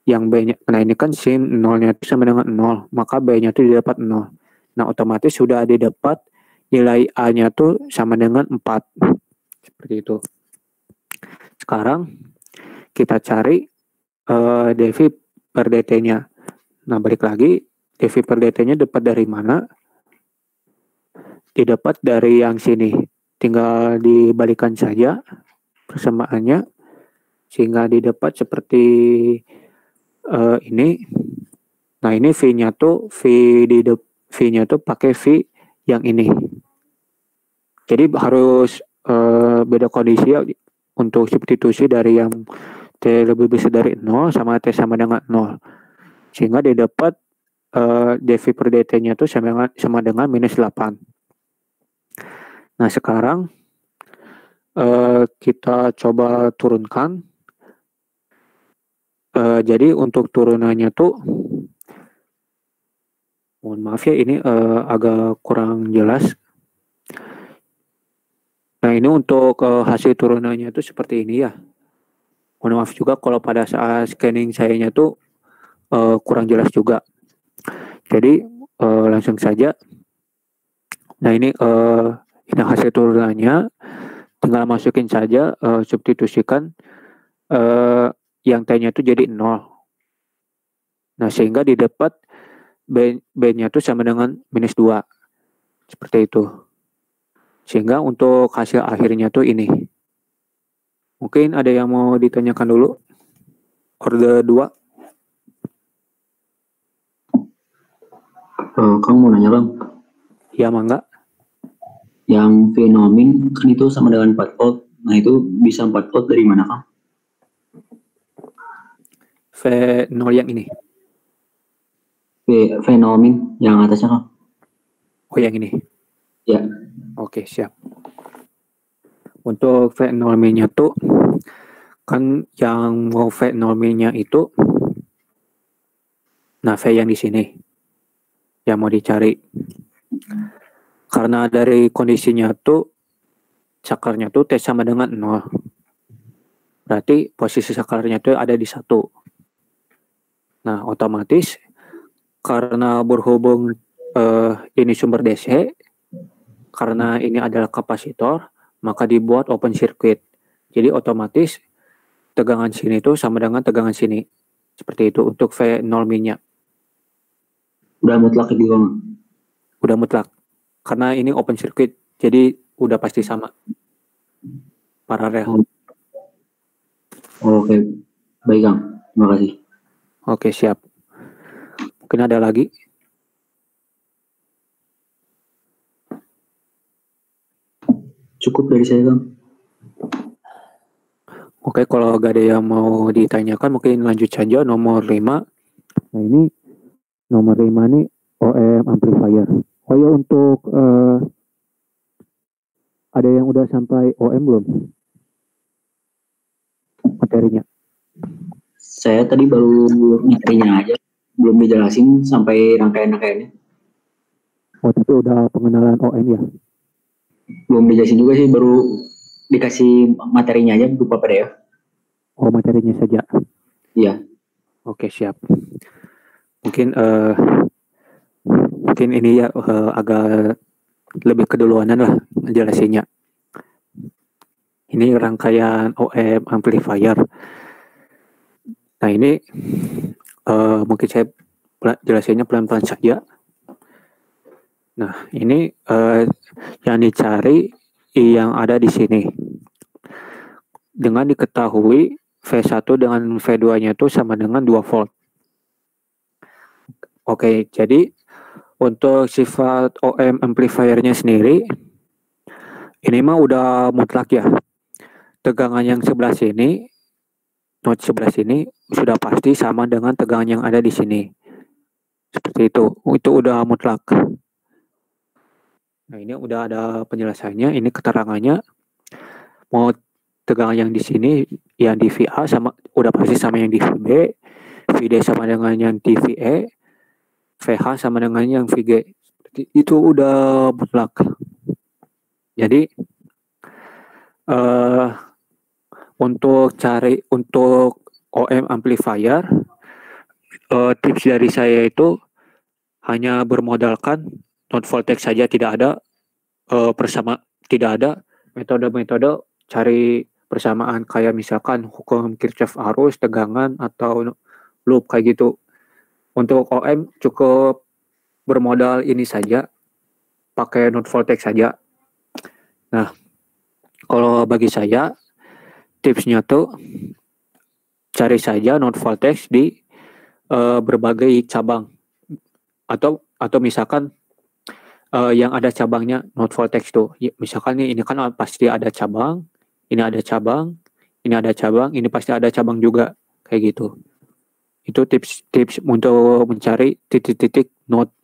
Yang B-nya, nah ini kan sin 0-nya itu sama dengan 0. Maka B-nya itu didapat 0. Nah, otomatis sudah didapat nilai A-nya itu sama dengan 4. Seperti itu. Sekarang kita cari dV per dt-nya. Nah, balik lagi, dV per dt-nya dapat dari mana? Didapat dari yang sini. Tinggal dibalikan saja persamaannya sehingga didapat seperti ini. Nah, ini V-nya tuh V-nya tuh pakai V yang ini. Jadi harus beda kondisi ya untuk substitusi dari yang T lebih besar dari 0 sama T sama dengan 0. Sehingga didapat dV per dt-nya tuh sama dengan minus 8. Nah, sekarang kita coba turunkan. Jadi untuk turunannya tuh, mohon maaf ya ini agak kurang jelas. Nah, ini untuk hasil turunannya tuh seperti ini ya. Mohon maaf juga kalau pada saat scanning sayanya tuh kurang jelas juga. Jadi langsung saja. Nah, ini hasil turunannya. Tinggal masukin saja, substitusikan yang T-nya itu jadi 0. Nah, sehingga didapat B-nya itu sama dengan minus 2. Seperti itu. Sehingga untuk hasil akhirnya tuh ini. Mungkin ada yang mau ditanyakan dulu? Orde 2. Kang mau nanya, Bang. Ya, mangga. Yang fenomen kan itu sama dengan 4 volt. Nah, itu bisa 4 volt dari mana, Kang? V0 yang ini. Fenomen yang atasnya, Kang. Oh, yang ini. Ya. Oke, siap. Untuk V0-nya tuh kan yang mau V0-nya itu, nah V yang di sini yang mau dicari. Karena dari kondisinya tuh saklarnya tuh T sama dengan 0. Berarti posisi saklarnya tuh ada di 1. Nah, otomatis karena berhubung ini sumber DC, karena ini adalah kapasitor, maka dibuat open circuit. Jadi otomatis tegangan sini itu sama dengan tegangan sini. Seperti itu untuk V0-nya. Udah mutlak gitu, Bang? Udah mutlak. Karena ini open circuit, jadi udah pasti sama. Paralel. Oke. Baik, Kang. Terima kasih. Oke, siap. Mungkin ada lagi? Cukup dari saya, Kang. Oke, kalau gak ada yang mau ditanyakan, mungkin lanjut saja nomor 5. Nah, ini nomor 5 nih OM amplifier. Oh ya, untuk ada yang udah sampai OM belum? Materinya. Saya tadi baru nyarinya aja, belum dijelasin sampai rangkaian-rangkaiannya. Oh, tapi udah pengenalan OM ya? Belum dijelasin juga sih, baru dikasih materinya aja berupa PDF. Oh, materinya saja. Iya. Oke, siap. Mungkin ini ya agak lebih keduluanan lah jelasinnya. Ini rangkaian OM amplifier. Nah, ini mungkin saya jelasinnya pelan-pelan saja. Nah, ini yang dicari yang ada di sini. Dengan diketahui V1 dengan V2-nya itu sama dengan 2 volt. Oke, jadi untuk sifat OM amplifiernya sendiri, ini mah udah mutlak ya. Tegangan yang sebelah sini, note sebelah sini, sudah pasti sama dengan tegangan yang ada di sini. Seperti itu udah mutlak. Nah, ini udah ada penjelasannya, ini keterangannya. Mau tegangan yang di sini, yang di VA sama udah pasti sama yang di VB, VD sama dengan yang di VE, VH sama dengan yang VG. Itu udah mutlak. Jadi untuk OM amplifier, tips dari saya itu hanya bermodalkan non voltage saja, tidak ada tidak ada metode-metode cari persamaan kayak misalkan hukum Kirchhoff arus, tegangan atau loop kayak gitu. Untuk OM cukup bermodal ini saja, pakai non voltage saja. Nah, kalau bagi saya tipsnya tuh cari saja non voltage di berbagai cabang atau misalkan yang ada cabangnya non voltage tuh. Misalkan ini kan pasti ada cabang, ini ada cabang, ini ada cabang, ini pasti ada cabang juga kayak gitu. Itu tips untuk mencari titik-titik not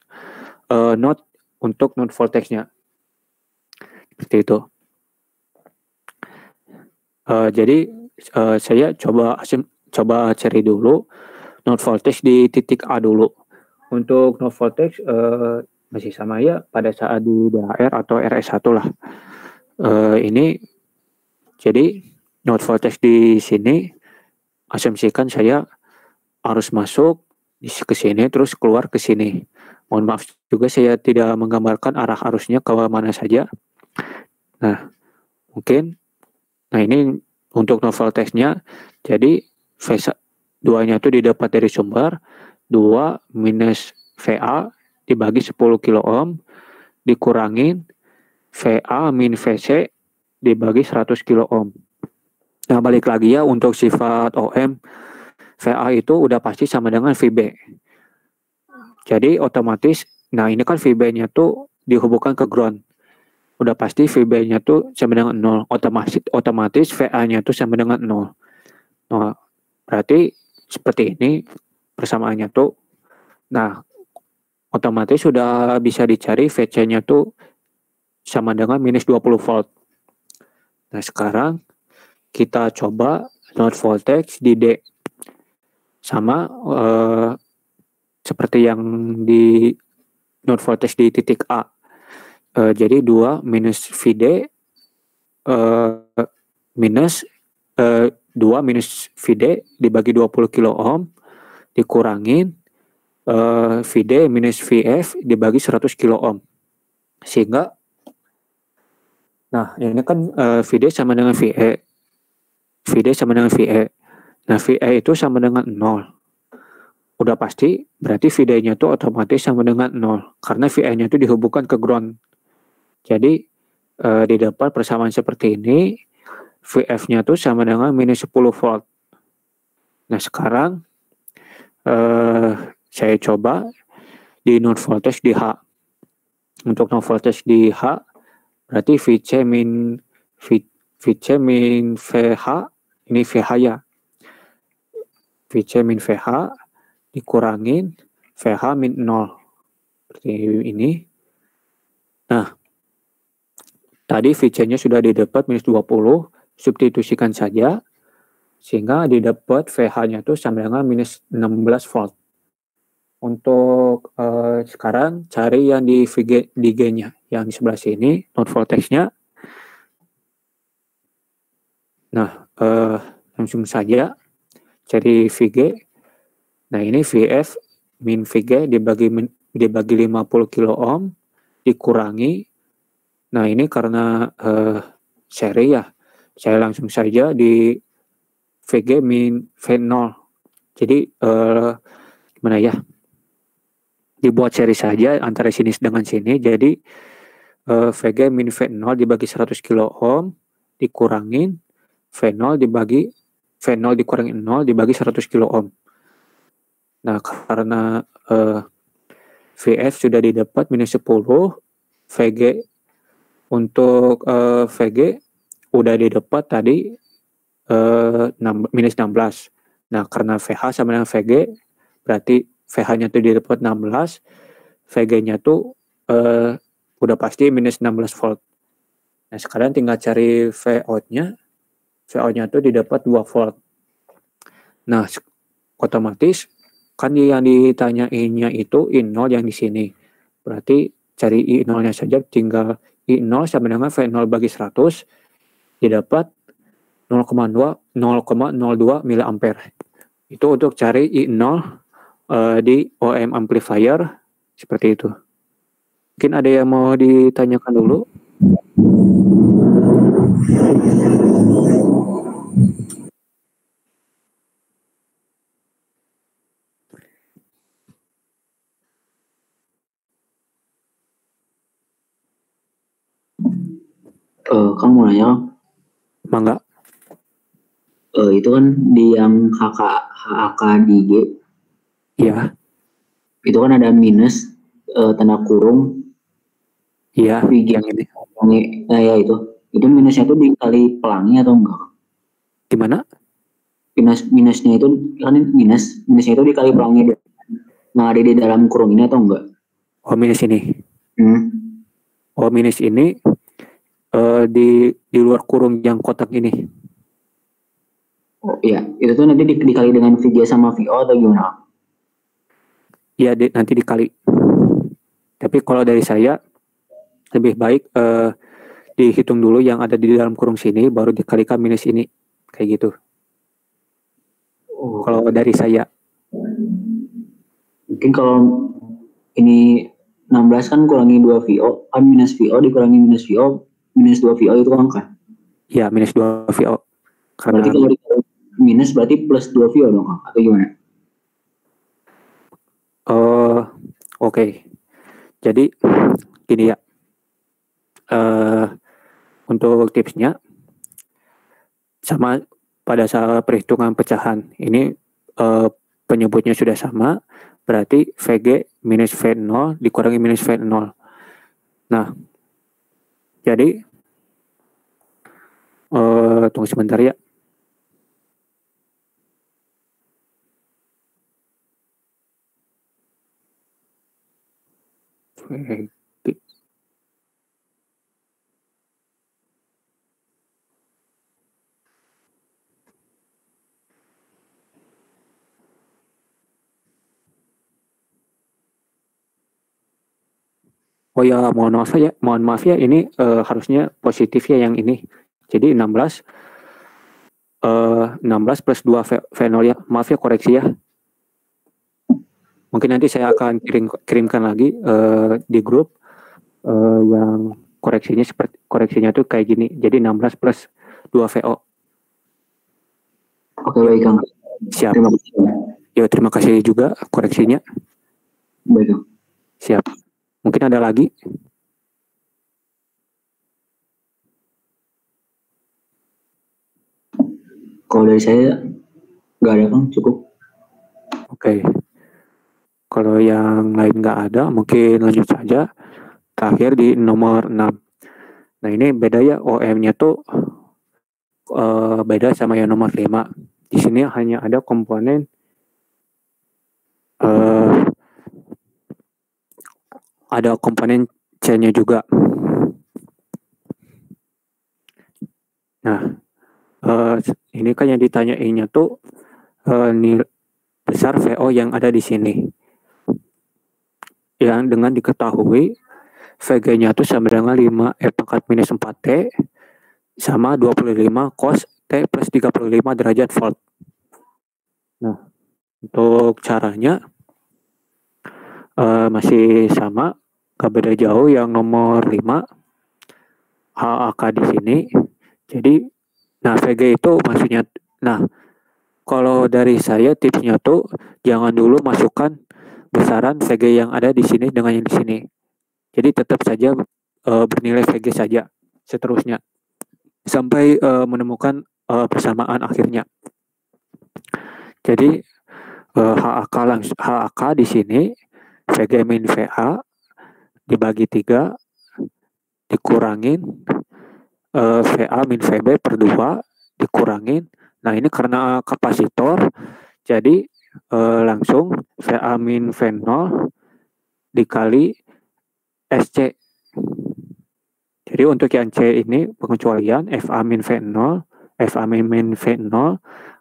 untuk non voltage-nya. Seperti itu. Jadi saya coba cari dulu non voltage di titik A dulu. Untuk non voltage masih sama ya pada saat di DHR atau RS1 lah. Ini jadi non voltage di sini asumsikan saya harus masuk ke sini terus keluar ke sini. Mohon maaf juga saya tidak menggambarkan arah arusnya ke mana saja. Nah, mungkin ini untuk non voltage-nya, jadi V2-nya itu didapat dari sumber 2 minus VA dibagi 10 kilo ohm dikurangin VA min VC dibagi 100 kilo ohm. Nah, balik lagi ya untuk sifat OM, VA itu udah pasti sama dengan VB. Jadi otomatis, nah ini kan VB-nya tuh dihubungkan ke ground. Udah pasti VB-nya tuh sama dengan 0. Otomatis VA-nya tuh sama dengan 0. Nah, berarti seperti ini persamaannya tuh. Nah, otomatis sudah bisa dicari VC-nya tuh sama dengan minus 20 volt. Nah, sekarang kita coba node voltage di D. Sama seperti yang di node voltage di titik A. Jadi 2 minus VD minus 2 minus VD dibagi 20 kilo ohm dikurangin VD minus VF dibagi 100 kilo ohm. Sehingga nah ini kan VD sama dengan VE. VD sama dengan VE. Nah, VE itu sama dengan 0. Udah pasti, berarti VD-nya itu otomatis sama dengan 0. Karena VE-nya itu dihubungkan ke ground. Jadi, didapat persamaan seperti ini, VF-nya itu sama dengan minus 10 volt. Nah, sekarang, saya coba di node voltage di H. Untuk node voltage di H, berarti VC min VH, ini VH ya. VC min VH dikurangin VH min 0. Seperti ini. Nah, tadi VC-nya sudah didapat minus 20, substitusikan saja, sehingga didapat VH-nya itu sama dengan minus 16 volt. untuk sekarang cari yang di G-nya, yang di sebelah sini, node voltage-nya. Nah, langsung saja cari VG. Nah, ini VF min VG dibagi 50 kilo ohm dikurangi. Nah, ini karena seri ya, saya langsung saja di VG min V0. Jadi gimana ya? Dibuat seri saja antara sini dengan sini. Jadi VG min V0 dibagi 100 kilo ohm dikurangin V0 dikurangin 0 dibagi 100 kilo ohm. Nah, karena VF sudah didapat minus 10, VG untuk VG udah didapat tadi minus 16. Nah, karena VH sama dengan VG, berarti VH-nya tuh didapat 16, VG-nya tuh udah pasti minus 16 volt. Nah, sekarang tinggal cari Vout-nya. Vout-nya tuh didapat 2 volt. Nah, otomatis kan yang ditanyainnya itu I0 yang di sini. Berarti cari I0-nya saja, tinggal I0 sama dengan V0 bagi 100 didapat 0,02 mA. Itu untuk cari I0 di OM amplifier seperti itu. Mungkin ada yang mau ditanyakan dulu? Kang mau nanya, Mangga. Itu kan di yang HAK di G, Iya. itu kan ada minus tanda kurung. Iya, yang ini. Nah ya itu minusnya tuh dikali pelangi atau enggak? Gimana? Minusnya itu kan minusnya itu dikali pelangi. Nah, ada di dalam kurung ini atau enggak? Oh, minus ini. Oh, minus ini di luar kurung yang kotak ini. Oh iya, itu tuh nanti dikali dengan VG sama VO atau gimana? Iya, nanti dikali. Tapi kalau dari saya lebih baik dihitung dulu yang ada di dalam kurung sini, baru dikalikan minus ini, kayak gitu. Oh. Kalau dari saya. Mungkin kalau ini 16 kan kurangi 2 VO, kan minus VO dikurangi minus VO, minus 2 VO itu kan? Iya, minus 2 VO. Berarti kalau dikali minus berarti plus 2 VO dong, atau gimana? Oke. Jadi gini ya. Untuk tipsnya sama pada saat perhitungan pecahan ini penyebutnya sudah sama, berarti VG minus V0 dikurangi minus V0. Nah, jadi tunggu sebentar ya. Oh ya, mohon maaf ya, ini harusnya positif ya yang ini. Jadi 16 plus 2 V0 ya. Maaf ya, koreksi ya. Mungkin nanti saya akan kirimkan lagi di grup yang koreksinya tuh kayak gini. Jadi 16 plus 2 VO. Oke, baik Kang. Siap. Ya, terima kasih juga koreksinya. Baik Kang. Siap. Mungkin ada lagi? Kalau dari saya nggak ada Kang, cukup. Oke. Kalau yang lain nggak ada, mungkin lanjut saja. Terakhir di nomor 6. Nah, ini beda ya, OM-nya tuh beda sama yang nomor 5. Di sini hanya ada komponen ada komponen C-nya juga. Nah, ini kan yang ditanyainnya tuh nilai besar VO yang ada di sini. yang dengan diketahui VG-nya itu sama dengan 5E pangkat minus 4T sama 25 cos T plus 35 derajat volt. Nah, untuk caranya masih sama, gak beda jauh yang nomor 5, HAK di sini. Jadi, nah VG itu maksudnya, nah kalau dari saya tipsnya tuh jangan dulu masukkan besaran VG yang ada di sini dengan yang di sini. Jadi tetap saja bernilai VG saja seterusnya sampai menemukan persamaan akhirnya. Jadi HAK di sini VG min VA dibagi 3 dikurangin VA min VB per 2 dikurangin. Nah ini karena kapasitor jadi langsung VA min V0 dikali SC. Jadi untuk yang C ini pengecualian FA min V0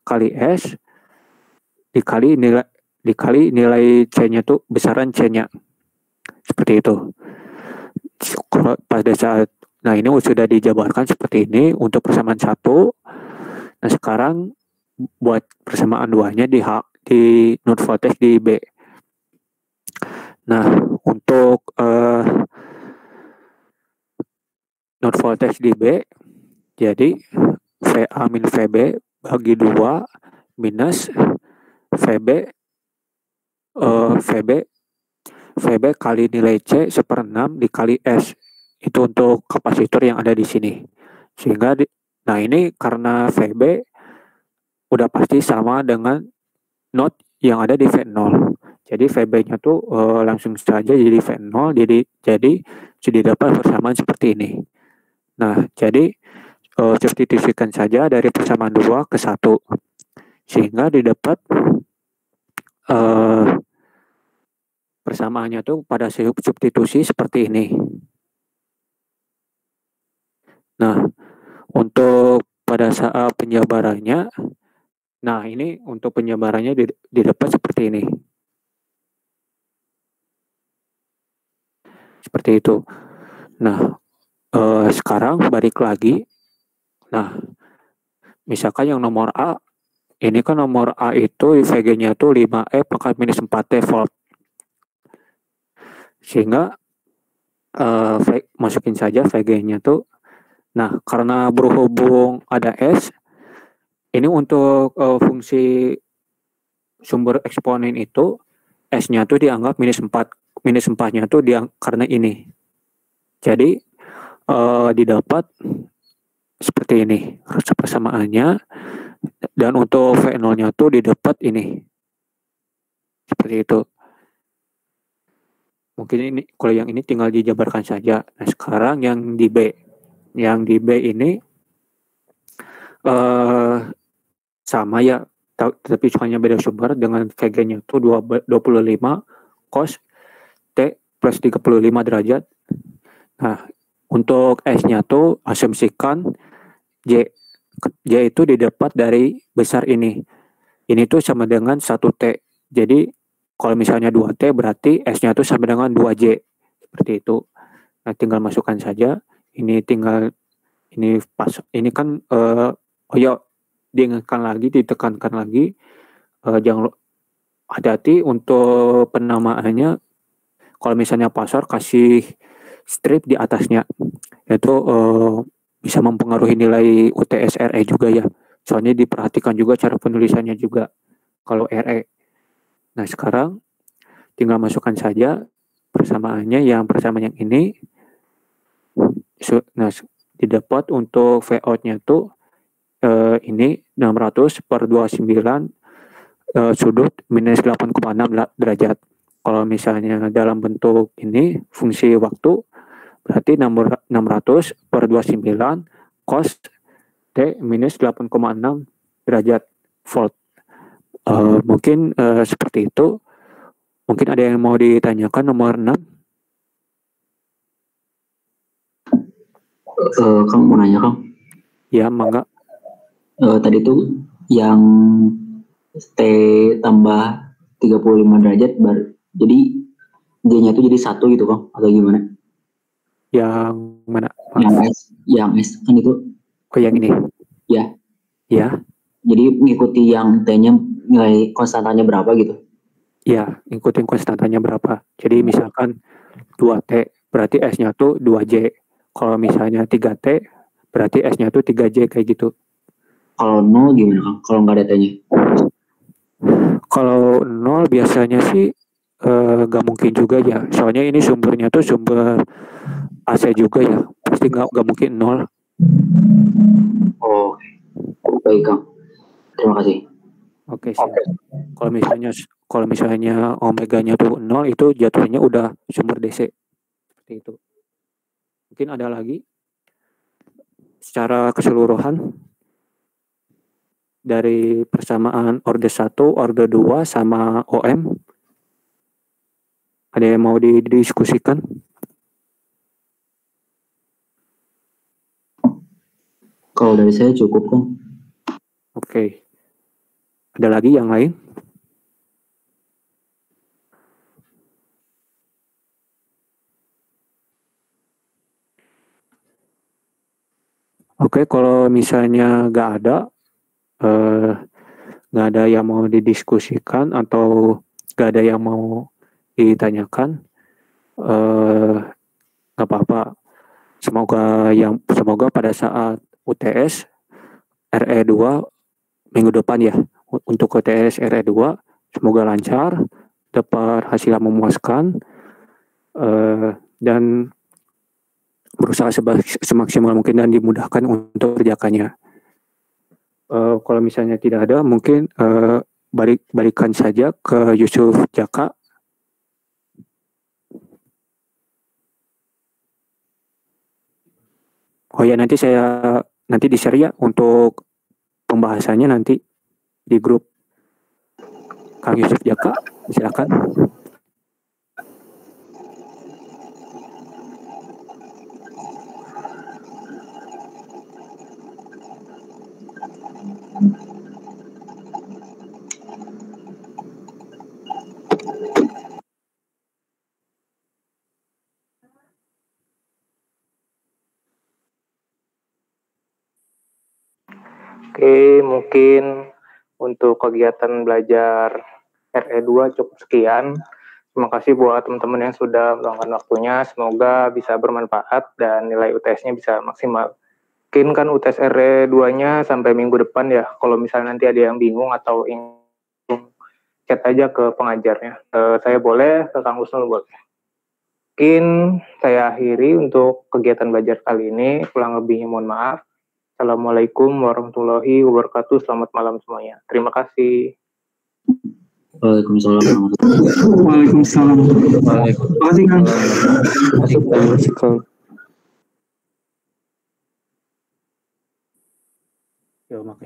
kali S dikali nilai C-nya tuh besaran C-nya. Seperti itu. Pada saat nah ini sudah dijabarkan seperti ini untuk persamaan 1. Nah sekarang buat persamaan 2-nya di node voltage di B. Nah untuk node voltage di B jadi VA min VB bagi 2 minus VB kali nilai C 1/6 dikali S. Itu untuk kapasitor yang ada di sini. Sehingga nah ini karena VB udah pasti sama dengan node yang ada di V0. Jadi VB-nya tuh langsung saja jadi V0, jadi sudah dapat persamaan seperti ini. Nah, jadi substitusikan saja dari persamaan 2 ke 1. Sehingga didapat persamaannya tuh pada substitusi seperti ini. Nah, untuk pada saat penjabarannya, nah ini untuk penjabarannya didapat seperti ini. Seperti itu. Nah, sekarang balik lagi. Nah, misalkan yang nomor A, ini kan nomor A itu VG-nya tuh 5E pangkat minus 4T volt. Sehingga masukin saja VG-nya tuh. Nah, karena berhubung ada S, ini untuk fungsi sumber eksponen itu, S-nya tuh dianggap minus 4. Minus 4-nya tuh karena ini. Jadi, didapat seperti ini persamaannya. Dan untuk V0-nya tuh didapat ini. Seperti itu. Mungkin ini, kalau yang ini tinggal dijabarkan saja. Nah, sekarang yang di B. Yang di B ini sama ya, tapi hanya beda sumber dengan VG-nya itu 25 cos T plus 35 derajat. Nah, untuk S-nya tuh asumsikan J itu didapat dari besar ini. Ini tuh sama dengan 1T. Jadi, kalau misalnya 2T berarti S-nya tuh sama dengan 2J. Seperti itu. Nah, tinggal masukkan saja. Ini tinggal ini pas ini kan ditekankan lagi jangan hati-hati untuk penamaannya. Kalau misalnya pasar kasih strip di atasnya itu bisa mempengaruhi nilai UTS RE juga ya. Soalnya diperhatikan juga cara penulisannya juga kalau RE. Nah, sekarang tinggal masukkan saja persamaannya yang persamaan yang ini. Nah, didapat untuk V out-nya tuh ini 600 per 29 sudut minus 8,6 derajat. Kalau misalnya dalam bentuk ini fungsi waktu berarti 600 per 29 cos T minus 8,6 derajat volt. Mungkin seperti itu. Mungkin ada yang mau ditanyakan nomor 6. Kamu mau nanya, Kang? Ya, mangga. Tadi tuh yang T tambah 35 derajat jadi J-nya itu jadi 1 gitu Kang, atau gimana? Yang mana? Yang S kan itu. Oh, yang ini. Ya. Ya. Jadi ngikuti yang T-nya nilai konstantanya berapa gitu. Ya, ikutin konstantanya berapa. Jadi misalkan 2T, berarti S-nya tuh 2J. Kalau misalnya 3T, berarti S-nya tuh 3J kayak gitu. Kalau 0 gimana Kang? Kalau nggak ada T-nya? Kalau 0 biasanya sih nggak mungkin juga ya. Soalnya ini sumbernya tuh sumber AC juga ya. Pasti nggak mungkin 0. Oh, baik Kang. Terima kasih. Oke, siap. Kalau misalnya omeganya tuh 0, itu jatuhnya udah sumber DC. Seperti itu. Mungkin ada lagi secara keseluruhan dari persamaan orde 1, orde 2 sama OM. Ada yang mau didiskusikan? Kalau dari saya cukup Kang. Oke. Ada lagi yang lain? Oke, kalau misalnya nggak ada yang mau didiskusikan atau nggak ada yang mau ditanyakan, nggak apa-apa. Semoga pada saat UTS RE2 minggu depan ya, untuk UTS RE2 semoga lancar, dapat hasil yang memuaskan, dan berusaha semaksimal mungkin dan dimudahkan untuk kerjakannya. Kalau misalnya tidak ada, mungkin balikan saja ke Yusuf Jaka. Oh ya, nanti di-share ya untuk pembahasannya nanti di grup. Kang Yusuf Jaka, silakan. Oke, mungkin untuk kegiatan belajar RE2 cukup sekian. Terima kasih buat teman-teman yang sudah meluangkan waktunya. Semoga bisa bermanfaat dan nilai UTS-nya bisa maksimal. Mungkin kan UTS RE2-nya sampai minggu depan ya. Kalau misalnya nanti ada yang bingung atau ingin chat aja ke pengajarnya. Saya boleh, ke Kang Husnul boleh. Mungkin saya akhiri untuk kegiatan belajar kali ini. Kurang lebihnya mohon maaf. Assalamualaikum warahmatullahi wabarakatuh. Selamat malam semuanya. Terima kasih. Waalaikumsalam. Waalaikumsalam. Terima kasih Kang. Ya, makasih.